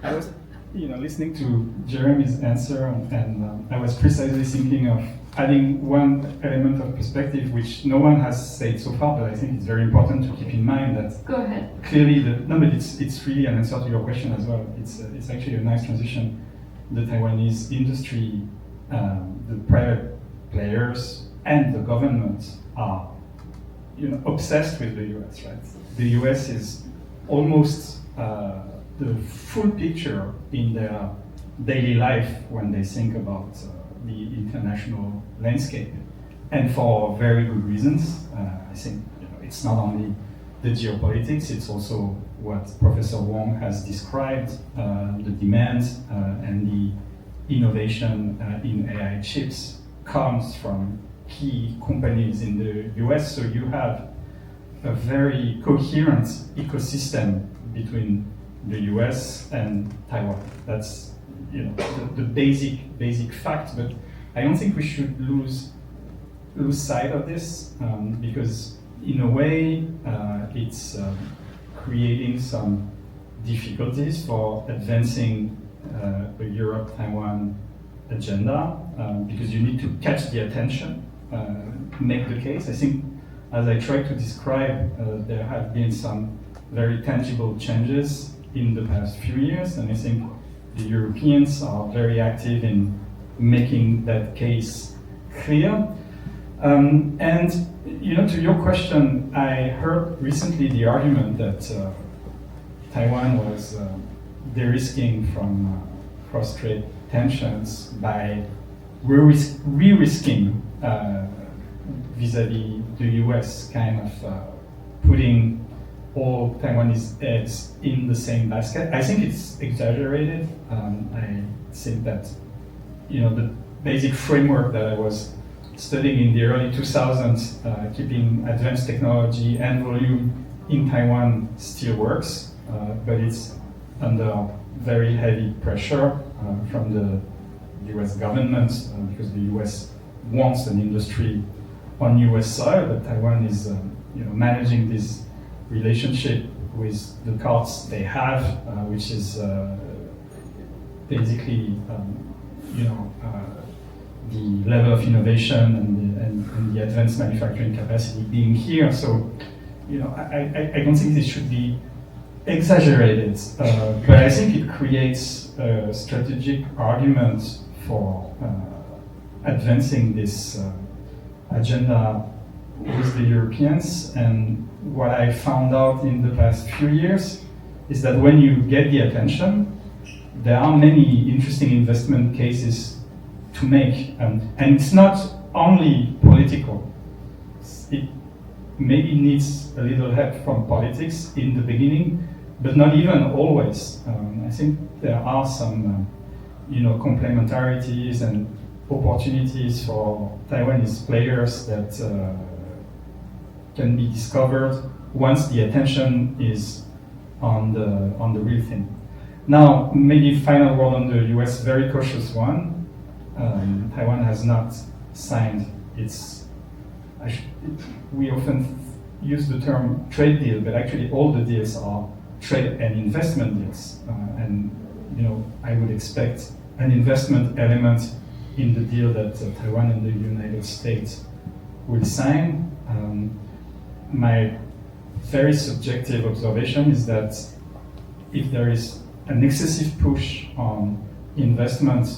I was, listening to Jeremy's answer, and I was precisely thinking of adding one element of perspective which no one has said so far, but I think it's very important to keep in mind that. Go ahead. Clearly, it's really an answer to your question as well. It's actually a nice transition. The Taiwanese industry, the private players, and the government are, obsessed with the US, right? The US is almost the full picture in their daily life when they think about the international landscape, and for very good reasons. I think it's not only the geopolitics, it's also what Professor Wang has described, the demand and the innovation in AI chips comes from key companies in the US, so you have a very coherent ecosystem between the US and Taiwan. That's the basic fact, but I don't think we should lose sight of this because in a way it's creating some difficulties for advancing a Europe-Taiwan agenda because you need to catch the attention, make the case. I think, as I tried to describe, there have been some very tangible changes in the past few years, and I think the Europeans are very active in making that case clear. And to your question, I heard recently the argument that Taiwan was de-risking from cross-strait tensions by re-risking vis-a-vis the US, kind of putting all Taiwanese eggs in the same basket. I think it's exaggerated. I think that the basic framework that I was studying in the early 2000s, keeping advanced technology and volume in Taiwan still works, but it's under very heavy pressure from the US government because the US wants an industry on US soil, but Taiwan is managing this relationship with the cards they have, which is basically the level of innovation and the advanced manufacturing capacity being here. So, I don't think this should be exaggerated, but I think it creates a strategic argument for advancing this agenda with the Europeans. And what I found out in the past few years is that when you get the attention, there are many interesting investment cases to make, and it's not only political. It maybe needs a little help from politics in the beginning, but not even always. I think there are some complementarities and opportunities for Taiwanese players that can be discovered once the attention is on the real thing. Now, maybe final word on the US, very cautious one. Taiwan has not signed its, we often use the term trade deal, but actually all the deals are trade and investment deals. And I would expect an investment element in the deal that Taiwan and the United States will sign. My very subjective observation is that if there is an excessive push on investment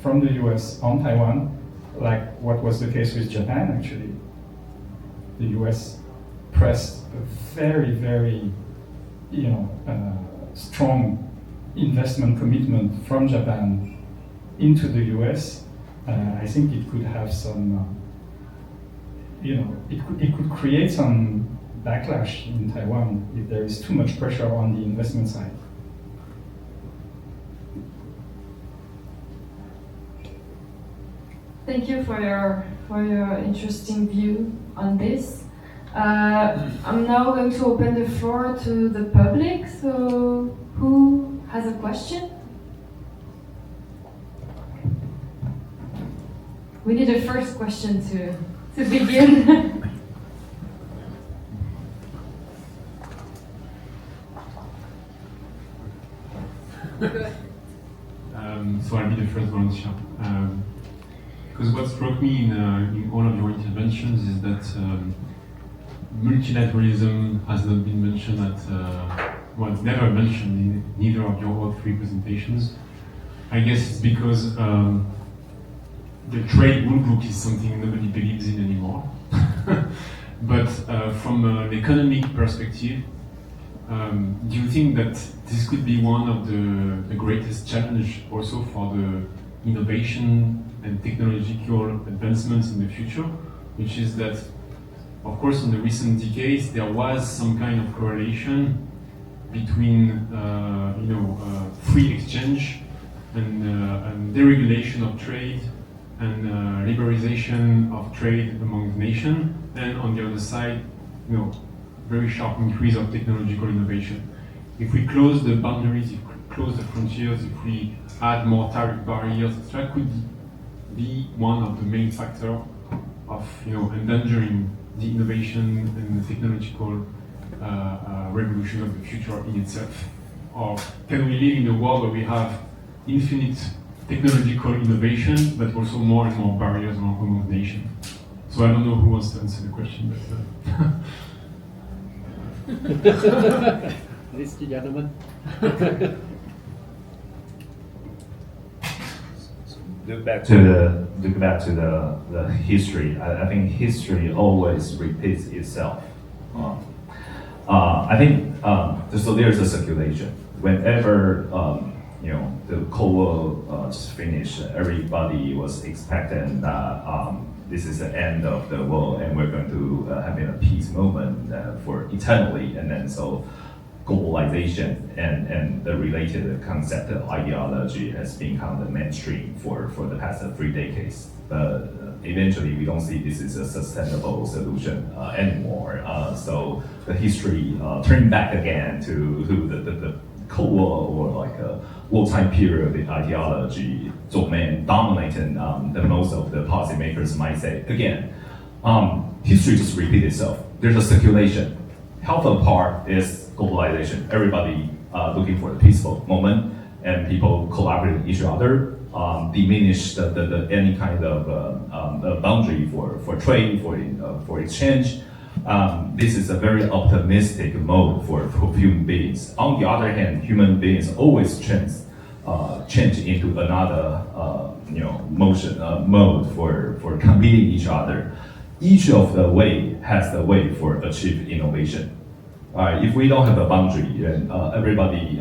from the US on Taiwan, like what was the case with Japan, actually, the US pressed a very, very strong investment commitment from Japan into the US. I think it could have some, it could create some backlash in Taiwan if there is too much pressure on the investment side. Thank you for your interesting view on this. I'm now going to open the floor to the public. So, who has a question? We need a first question to begin. So I'll be the first volunteer. Because what struck me in all of your interventions is that multilateralism has not been mentioned never mentioned in neither of your all three presentations. I guess it's because the trade rule book is something nobody believes in anymore. But from an economic perspective, do you think that this could be one of the greatest challenge also for the innovation and technological advancements in the future, which is that, of course, in the recent decades, there was some kind of correlation between, free exchange and deregulation of trade and liberalization of trade among nations, and on the other side, very sharp increase of technological innovation. If we close the boundaries, if we close the frontiers, if we add more tariff barriers, etc., could be one of the main factors of endangering the innovation and the technological revolution of the future in itself? Or can we live in a world where we have infinite technological innovation, but also more and more barriers, more accommodation. So I don't know who wants to answer the question, but This gentleman. Look back to the history. I think history always repeats itself. I think so. There's a circulation. Whenever the Cold War just finished, everybody was expecting that this is the end of the world and we're going to have a peace moment for eternally. And then so globalization and the related concept of ideology has become the mainstream for the past 3 decades. But eventually we don't see this is a sustainable solution anymore. So the history turned back again to the Cold War or like a wartime period, the ideology domain dominating the most of the policymakers might say. Again, history just repeats itself. There's a circulation. Half of the part is globalization. Everybody looking for a peaceful moment, and people collaborate with each other, diminish the any kind of boundary for trade, for exchange. This is a very optimistic mode for human beings. On the other hand, human beings always change into another mode for competing each other. Each of the way has the way for achieve innovation. If we don't have a boundary, then everybody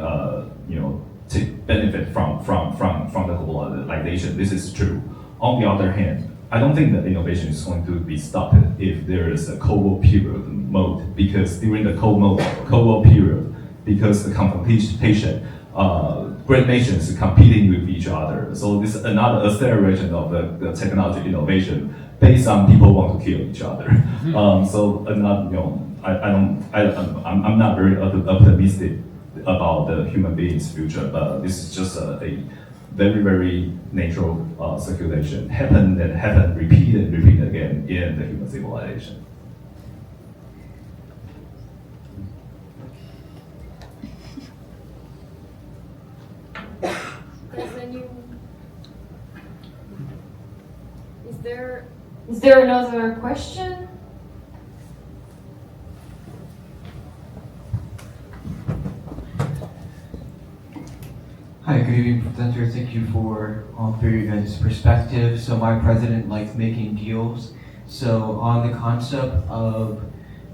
take benefit from the globalization. This is true. On the other hand, I don't think that innovation is going to be stopped if there is a Cold War period mode, because during the Cold War period, because the competition, great nations competing with each other. So this is another acceleration of the technology innovation based on people want to kill each other. So I'm not very optimistic about the human being's future, but this is just a very, very natural circulation. Happen, repeat again in the human civilization. Is there another question? Hi, good evening, presenter. Thank you for all three of you guys' perspectives. So my president likes making deals. So on the concept of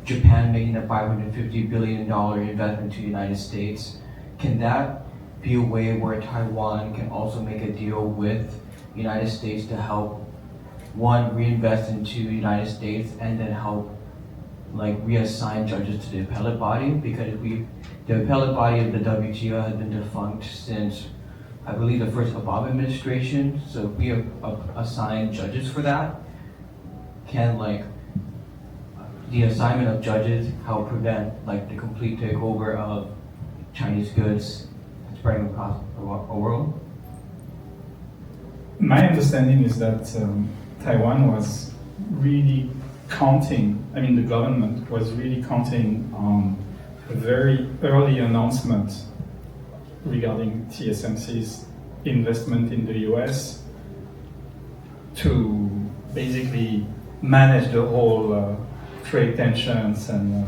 Japan making a $550 billion investment to the United States, can that be a way where Taiwan can also make a deal with the United States to help, one, reinvest into the United States and then help reassign judges to the appellate body? Because the appellate body of the WTO has been defunct since, I believe, the first Obama administration. So if we assign judges for that, can the assignment of judges help prevent the complete takeover of Chinese goods spreading across the world? My understanding is that Taiwan was really the government was really counting on a very early announcement regarding TSMC's investment in the US to basically manage the whole trade tensions and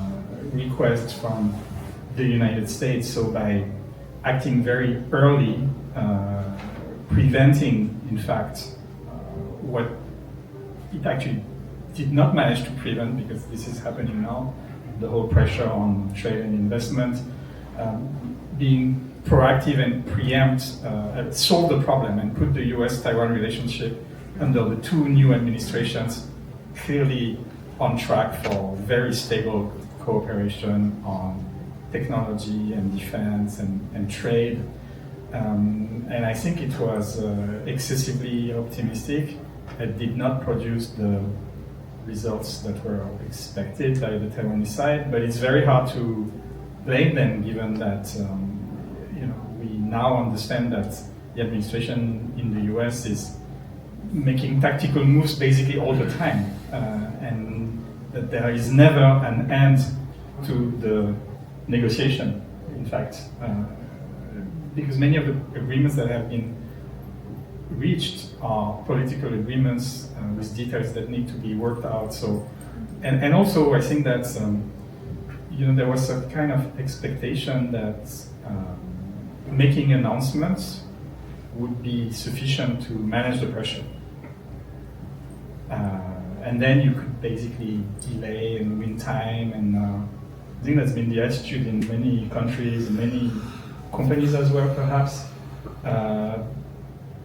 requests from the United States. So by acting very early, preventing, in fact, what it actually did not manage to prevent, because this is happening now, the whole pressure on trade and investment, being proactive and preempt, solve the problem and put the US-Taiwan relationship under the two new administrations clearly on track for very stable cooperation on technology and defense and trade. And I think it was excessively optimistic. It did not produce the results that were expected by the Taiwanese side, but it's very hard to blame them, given that we now understand that the administration in the US is making tactical moves basically all the time, and that there is never an end to the negotiation. In fact, because many of the agreements that have been reached are political agreements with details that need to be worked out. So, and also I think that there was a kind of expectation that making announcements would be sufficient to manage the pressure. And then you could basically delay and win time, and I think that's been the attitude in many countries and many companies as well, perhaps.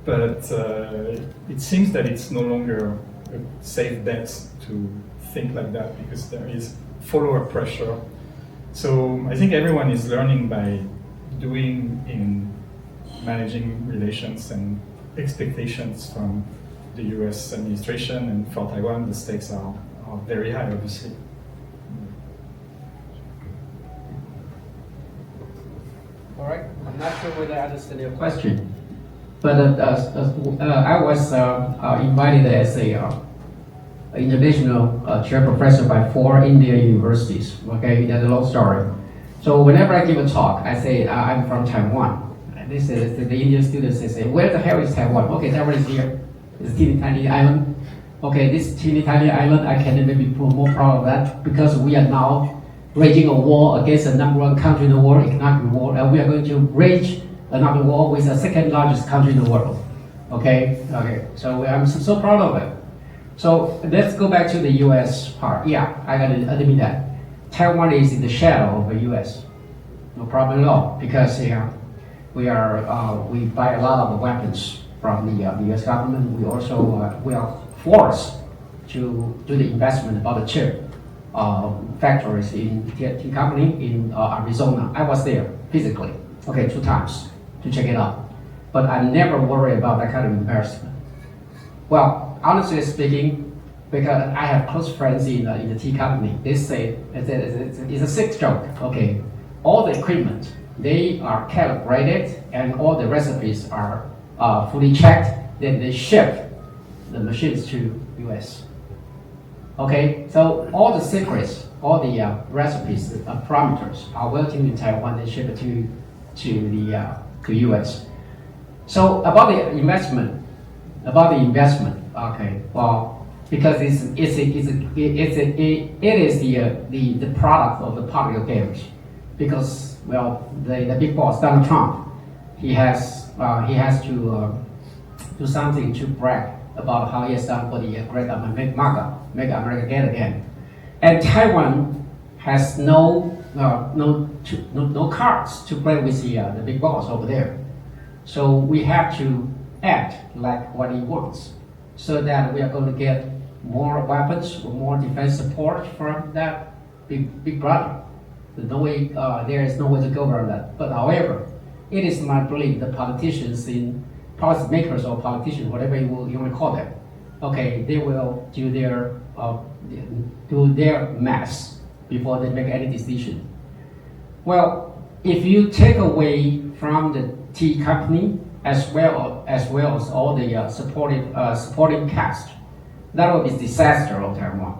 But it seems that it's no longer a safe bet to think like that, because there is follower pressure. So I think everyone is learning by doing in managing relations and expectations from the US administration, and for Taiwan the stakes are very high, obviously. All right, I'm not sure whether I understand your question, but I was invited as a international chair professor by 4 Indian universities. Okay, that's a long story. So whenever I give a talk, I say I'm from Taiwan. And they say, the Indian students say, where the hell is Taiwan? Okay, Taiwan is here. It's a teeny tiny island. Okay, this teeny tiny island, I can maybe be more proud of that, because we are now waging a war against the #1 country in the world, economic war, and we are going to wage another war with the 2nd largest country in the world. Okay, so I'm so proud of it. So let's go back to the US part. Yeah, I gotta admit that. Taiwan is in the shadow of the US. No problem at all, because we buy a lot of weapons from the US government. We also we are forced to do the investment about the chip factories in T company in Arizona. I was there physically, 2 times to check it out. But I never worry about that kind of embarrassment. Well, honestly speaking, because I have close friends in the T company, they say it's a sick joke. Okay, all the equipment, they are calibrated and all the recipes are fully checked. Then they ship the machines to US. Okay, so all the secrets, all the recipes, the parameters are working in Taiwan. They ship it to US. So about the investment, okay, well, because it is the product of the political games. Because the big boss Donald Trump, he has to do something to brag about how he has done for the great make America great again. And Taiwan has no cards to play with the big boss over there. So we have to act like what he wants, so that we are going to get more weapons or more defense support from that big brother. There is no way to go around that. But however, it is my belief that politicians, policymakers or politicians, whatever you want to call them, okay, they will do their maths before they make any decision. Well, if you take away from the T company as well as all the supporting cast, that would be disaster of Taiwan.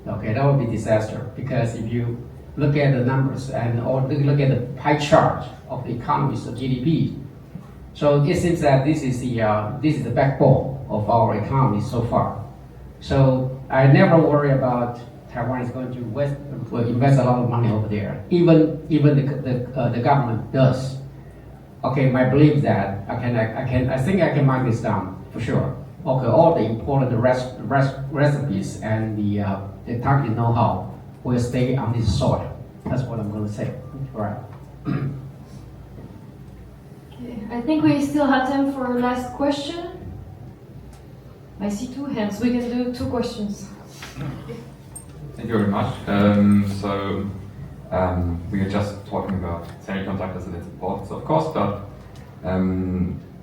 Okay, that would be disaster, because if you look at the numbers or look at the pie chart of the economies of GDP, so it seems that this is the backbone of our economy so far. So I never worry about Taiwan is going to invest a lot of money over there. Even the government does. Okay, my belief is that I think I can mark this down for sure. Okay, all the important recipes and the technical know-how will stay on this soil. That's what I'm going to say. All right. Okay, I think we still have time for a last question. I see 2 hands. We can do 2 questions. Thank you very much. We are just talking about semiconductors and its importance, of course, but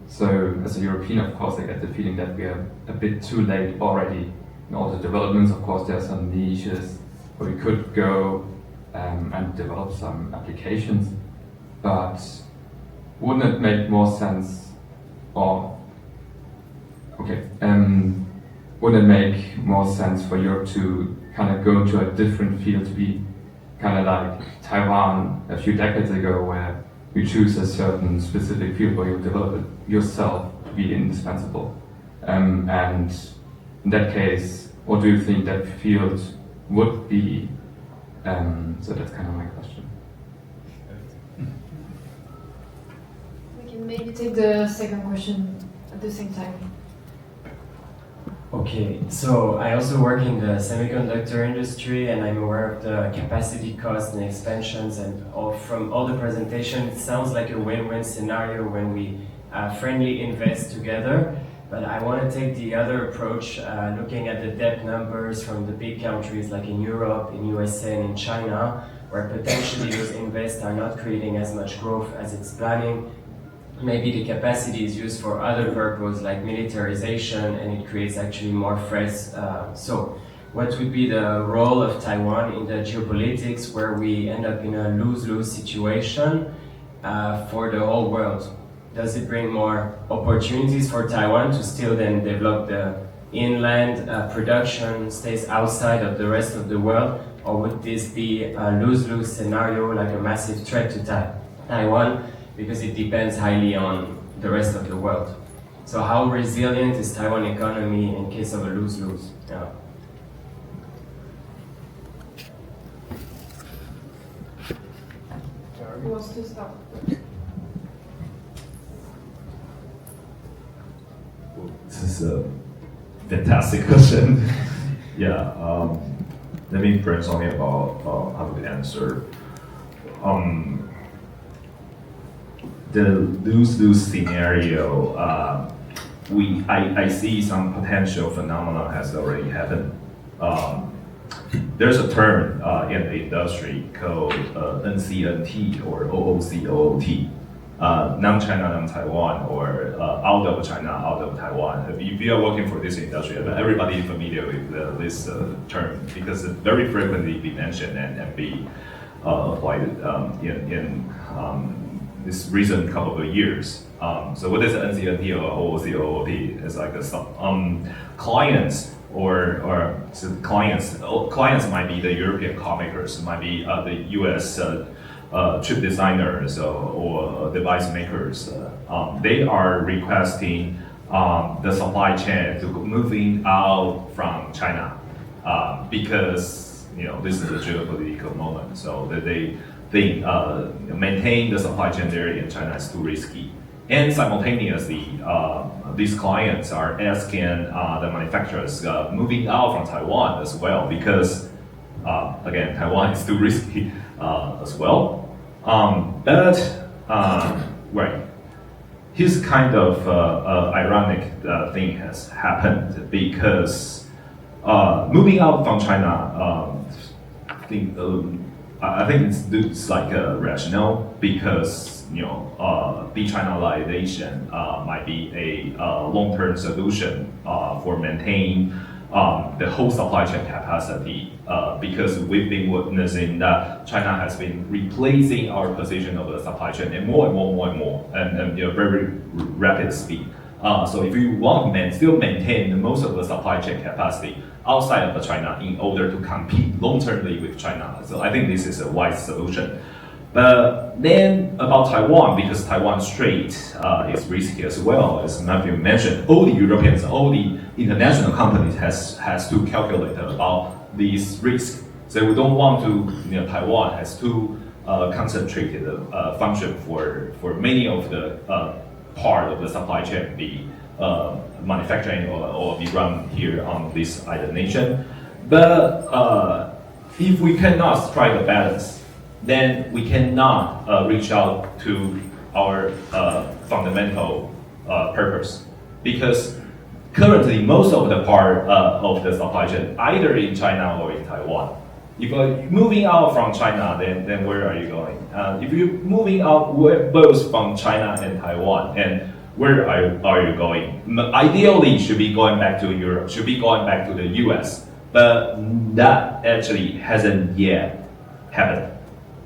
so as a European, of course, I get the feeling that we are a bit too late already in all the developments. Of course, there are some niches where we could go and develop some applications, but wouldn't it make more sense, wouldn't it make more sense for Europe to kind of go to a different field, to be kind of like Taiwan a few decades ago, where you choose a certain specific field where you develop it yourself to be indispensable. And in that case, what do you think that field would be? So that's kind of my question. We can maybe take the second question at the same time. Okay, so I also work in the semiconductor industry, and I'm aware of the capacity costs and expansions, and from all the presentation, it sounds like a win-win scenario when we friendly invest together. But I want to take the other approach, looking at the debt numbers from the big countries like in Europe, in USA, and in China, where potentially those invests are not creating as much growth as it's planning. Maybe the capacity is used for other purposes like militarization, and it creates actually more threats. So what would be the role of Taiwan in the geopolitics where we end up in a lose-lose situation for the whole world? Does it bring more opportunities for Taiwan to still then develop the inland production, stays outside of the rest of the world? Or would this be a lose-lose scenario, like a massive threat to Taiwan, because it depends highly on the rest of the world? So how resilient is Taiwan economy in case of a lose-lose? Yeah. Who wants to start? This is a fantastic question. Yeah, let me bring something about how to answer. The lose-lose scenario, I see some potential phenomena has already happened. There's a term in the industry called NCNT or OOC, non-China, non-Taiwan, or out of China, out of Taiwan. If you are working for this industry, everybody is familiar with this term because it very frequently be mentioned and be applied in this recent couple of years. So what is NCNT or OOC, OOT? It's like clients or clients might be the European car makers, might be the US chip designers or device makers. They are requesting the supply chain to moving out from China because this is a geopolitical moment. So that they think maintain the supply chain there in China is too risky. And simultaneously, these clients are asking the manufacturers moving out from Taiwan as well because, again, Taiwan is too risky as well. Right, his kind of ironic thing has happened because moving out from China, I think it's like a rationale because de-Chinaization might be a long-term solution for maintaining the whole supply chain capacity because we've been witnessing that China has been replacing our position of the supply chain and more and very rapid speed. So if you want to still maintain most of the supply chain capacity outside of China in order to compete long-termly with China, so I think this is a wise solution. But then about Taiwan, because Taiwan Strait is risky as well, as Mathieu mentioned, all the Europeans, all the international companies has to calculate about these risks. So we don't want to, Taiwan has too concentrated function for many of the part of the supply chain be manufacturing or be run here on this island nation. But if we cannot strike a balance, then we cannot reach out to our fundamental purpose. Because currently, most of the part of the supply chain, either in China or in Taiwan. If you're moving out from China, then where are you going? If you're moving out both from China and Taiwan, and where are you going? Ideally, you should be going back to Europe, should be going back to the US. But that actually hasn't yet happened.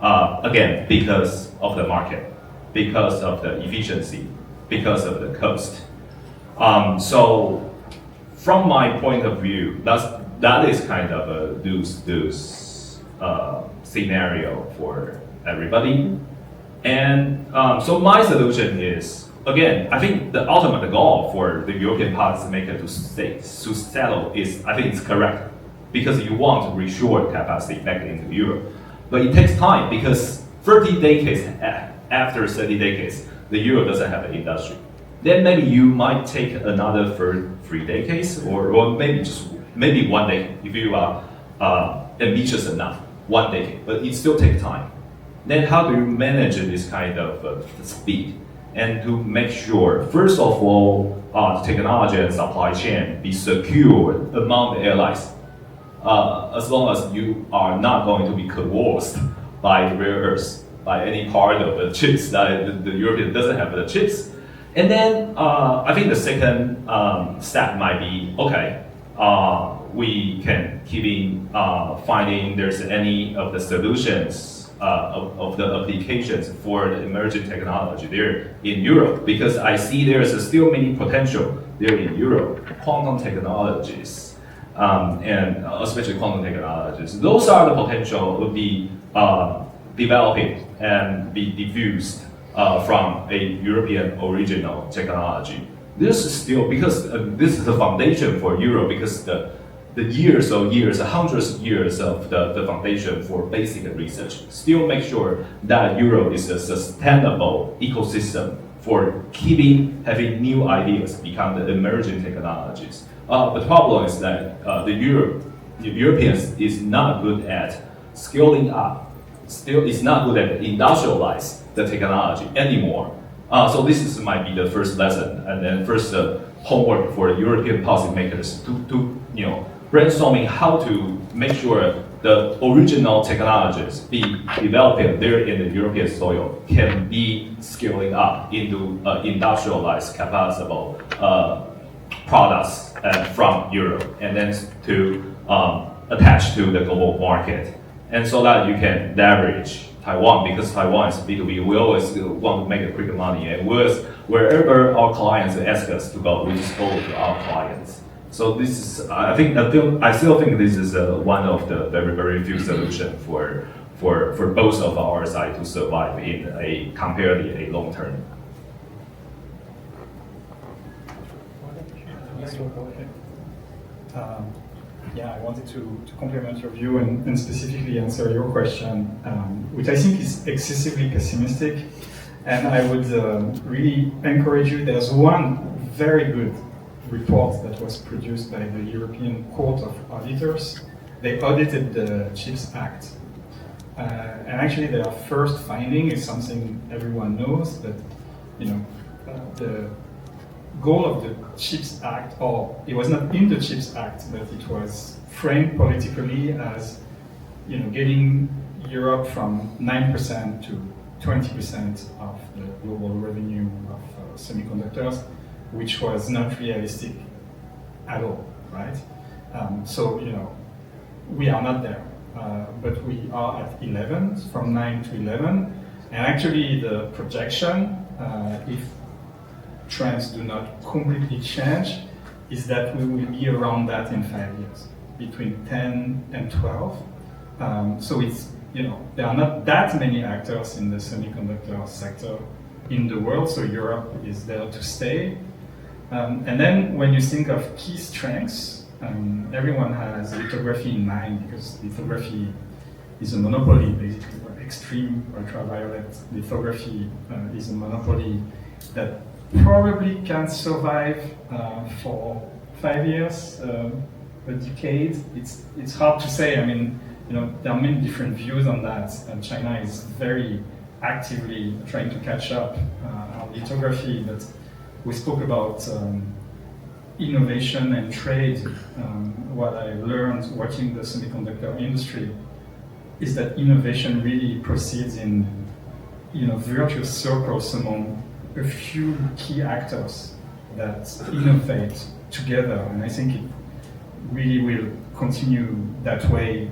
Again, because of the market, because of the efficiency, because of the cost. So, from my point of view, that is kind of a lose-lose scenario for everybody. And so my solution is, again, I think the ultimate goal for the European policymaker to settle is, I think it's correct, because you want to reshore capacity back into Europe. But it takes time, because 30 decades after 30 decades, the Euro doesn't have an industry. Then maybe you might take another 3 decades, or maybe 1 decade, if you are ambitious enough, 1 decade, but it still takes time. Then how do you manage this kind of speed? And to make sure, first of all, the technology and supply chain be secured among the allies, as long as you are not going to be coerced by the rare earths, by any part of the chips that the European doesn't have the chips. And then I think the second step might be, okay, we can keep finding there's any of the solutions of the applications for the emerging technology there in Europe, because I see there's still many potential there in Europe, quantum technologies, and especially quantum technologies. Those are the potential would be developing and be diffused from a European original technology. This is still, because this is the foundation for Europe, because the years, hundreds of years of the foundation for basic research still make sure that Europe is a sustainable ecosystem for having new ideas become the emerging technologies. The problem is that the Europeans is not good at scaling up, still is not good at industrialize the technology anymore. So this might be the first lesson, and then first homework for the European policymakers to brainstorming how to make sure the original technologies be developing there in the European soil can be scaling up into industrialized, capable products from Europe, and then to attach to the global market, and so that you can leverage Taiwan, because Taiwan is B2B. We always want to make a quick money, and wherever our clients ask us to go, we just go to our clients. So this is, I still think this is one of the very, very few solutions for both of our sides to survive in a comparatively a long term. Yeah, I wanted to complement your view and specifically answer your question, which I think is excessively pessimistic. And I would really encourage you. There's one very good report that was produced by the European Court of Auditors. They audited the CHIPS Act. And actually their first finding is something everyone knows, but the goal of the CHIPS Act, or it was not in the CHIPS Act, but it was framed politically as getting Europe from 9% to 20% of the global revenue of semiconductors, which was not realistic at all, right? So we are not there, but we are at 11, from 9 to 11, and actually the projection, if trends do not completely change, is that we will be around that in 5 years, between 10 and 12. So it's, there are not that many actors in the semiconductor sector in the world, so Europe is there to stay. And then when you think of key strengths, everyone has lithography in mind, because lithography is a monopoly, basically. Extreme ultraviolet lithography is a monopoly that probably can survive for 5 years, a decade. It's hard to say. I mean, there are many different views on that, and China is very actively trying to catch up on lithography. But we spoke about innovation and trade. What I learned watching the semiconductor industry is that innovation really proceeds in virtuous circles among a few key actors that innovate together, and I think it really will continue that way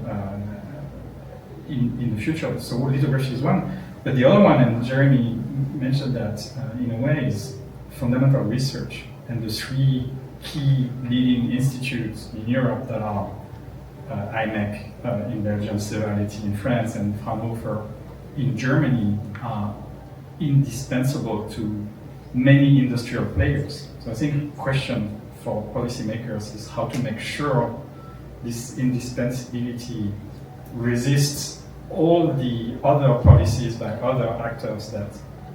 in the future. So lithography is one, but the other one, and Jeremy mentioned that in a way, is fundamental research, and the 3 key leading institutes in Europe that are IMEC in Belgium, Cevaliti in France, and Fraunhofer in Germany are indispensable to many industrial players. So I think the question for policymakers is how to make sure this indispensability resists all the other policies by other actors that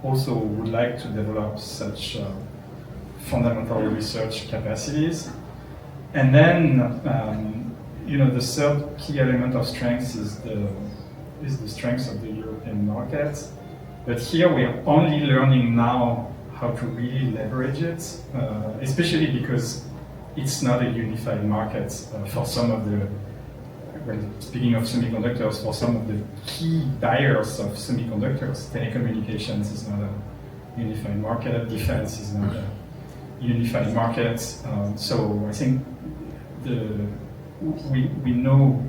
also would like to develop such fundamental research capacities. And then, the third key element of strength is the strength of the European market. But here we are only learning now how to really leverage it, especially because it's not a unified market for some of the, speaking of semiconductors, for some of the key buyers of semiconductors. Telecommunications is not a unified market, defense is not a unified market. So I think we know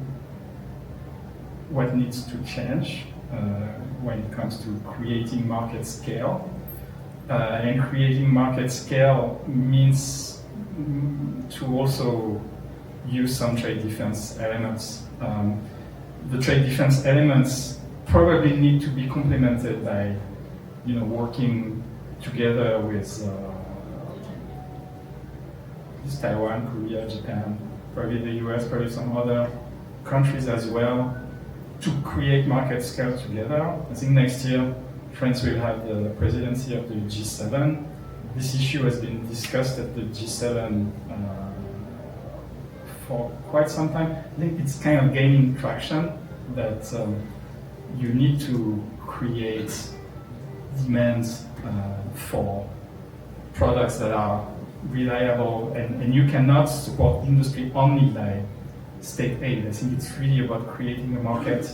what needs to change when it comes to creating market scale. And creating market scale means to also use some trade defense elements. The trade defense elements probably need to be complemented by, working together with Taiwan, Korea, Japan, probably the US, probably some other countries as well, to create market scale together. I think next year, France will have the presidency of the G7. This issue has been discussed at the G7 for quite some time. I think it's kind of gaining traction that you need to create demands for products that are reliable, and you cannot support industry only by state aid. I think it's really about creating a market,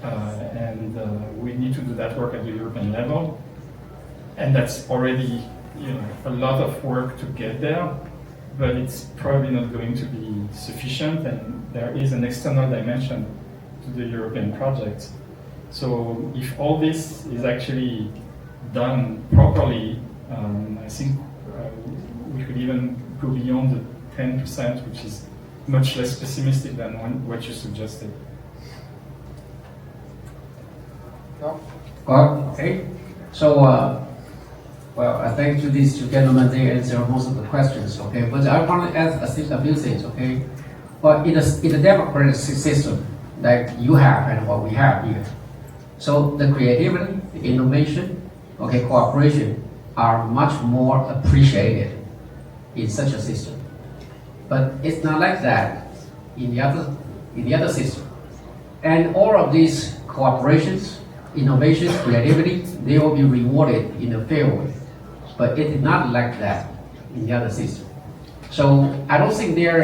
and we need to do that work at the European level. And that's already a lot of work to get there, but it's probably not going to be sufficient, and there is an external dimension to the European project. So if all this is actually done properly, I think we could even go beyond the 10%, which is much less pessimistic than what you suggested. Okay. So, I thank to these two gentlemen. They answer most of the questions. Okay, but I want to ask a few things. Okay, well, in a democratic system like you have and what we have here, so the creativity, the innovation, cooperation are much more appreciated in such a system. But it's not like that in the other system. And all of these cooperations, innovations, creativity, they will be rewarded in a fair way. But it is not like that in the other system. So I don't think there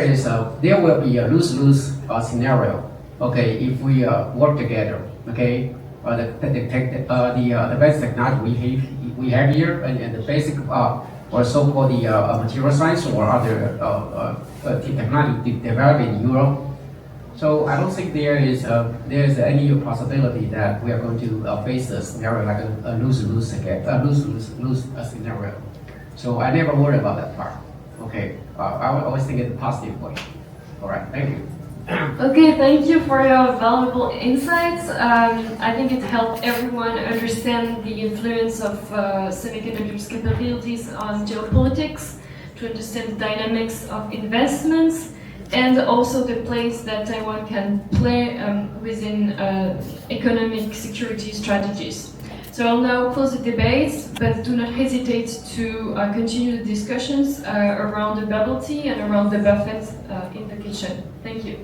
will be a lose-lose scenario. Okay, if we work together. Okay, the basic technology we have here, and the basic or so-called the material science or other technology developed in Europe. So I don't think there is any possibility that we are going to face a scenario like a lose-lose scenario. So I never worry about that part. Okay, I always think in a positive way. All right, thank you. Okay, thank you for your valuable insights. I think it helped everyone understand the influence of semiconductors capabilities on geopolitics, to understand the dynamics of investments, and also the place that Taiwan can play within economic security strategies. So I'll now close the debate, but do not hesitate to continue the discussions around the bubble tea and around the buffet in the kitchen. Thank you.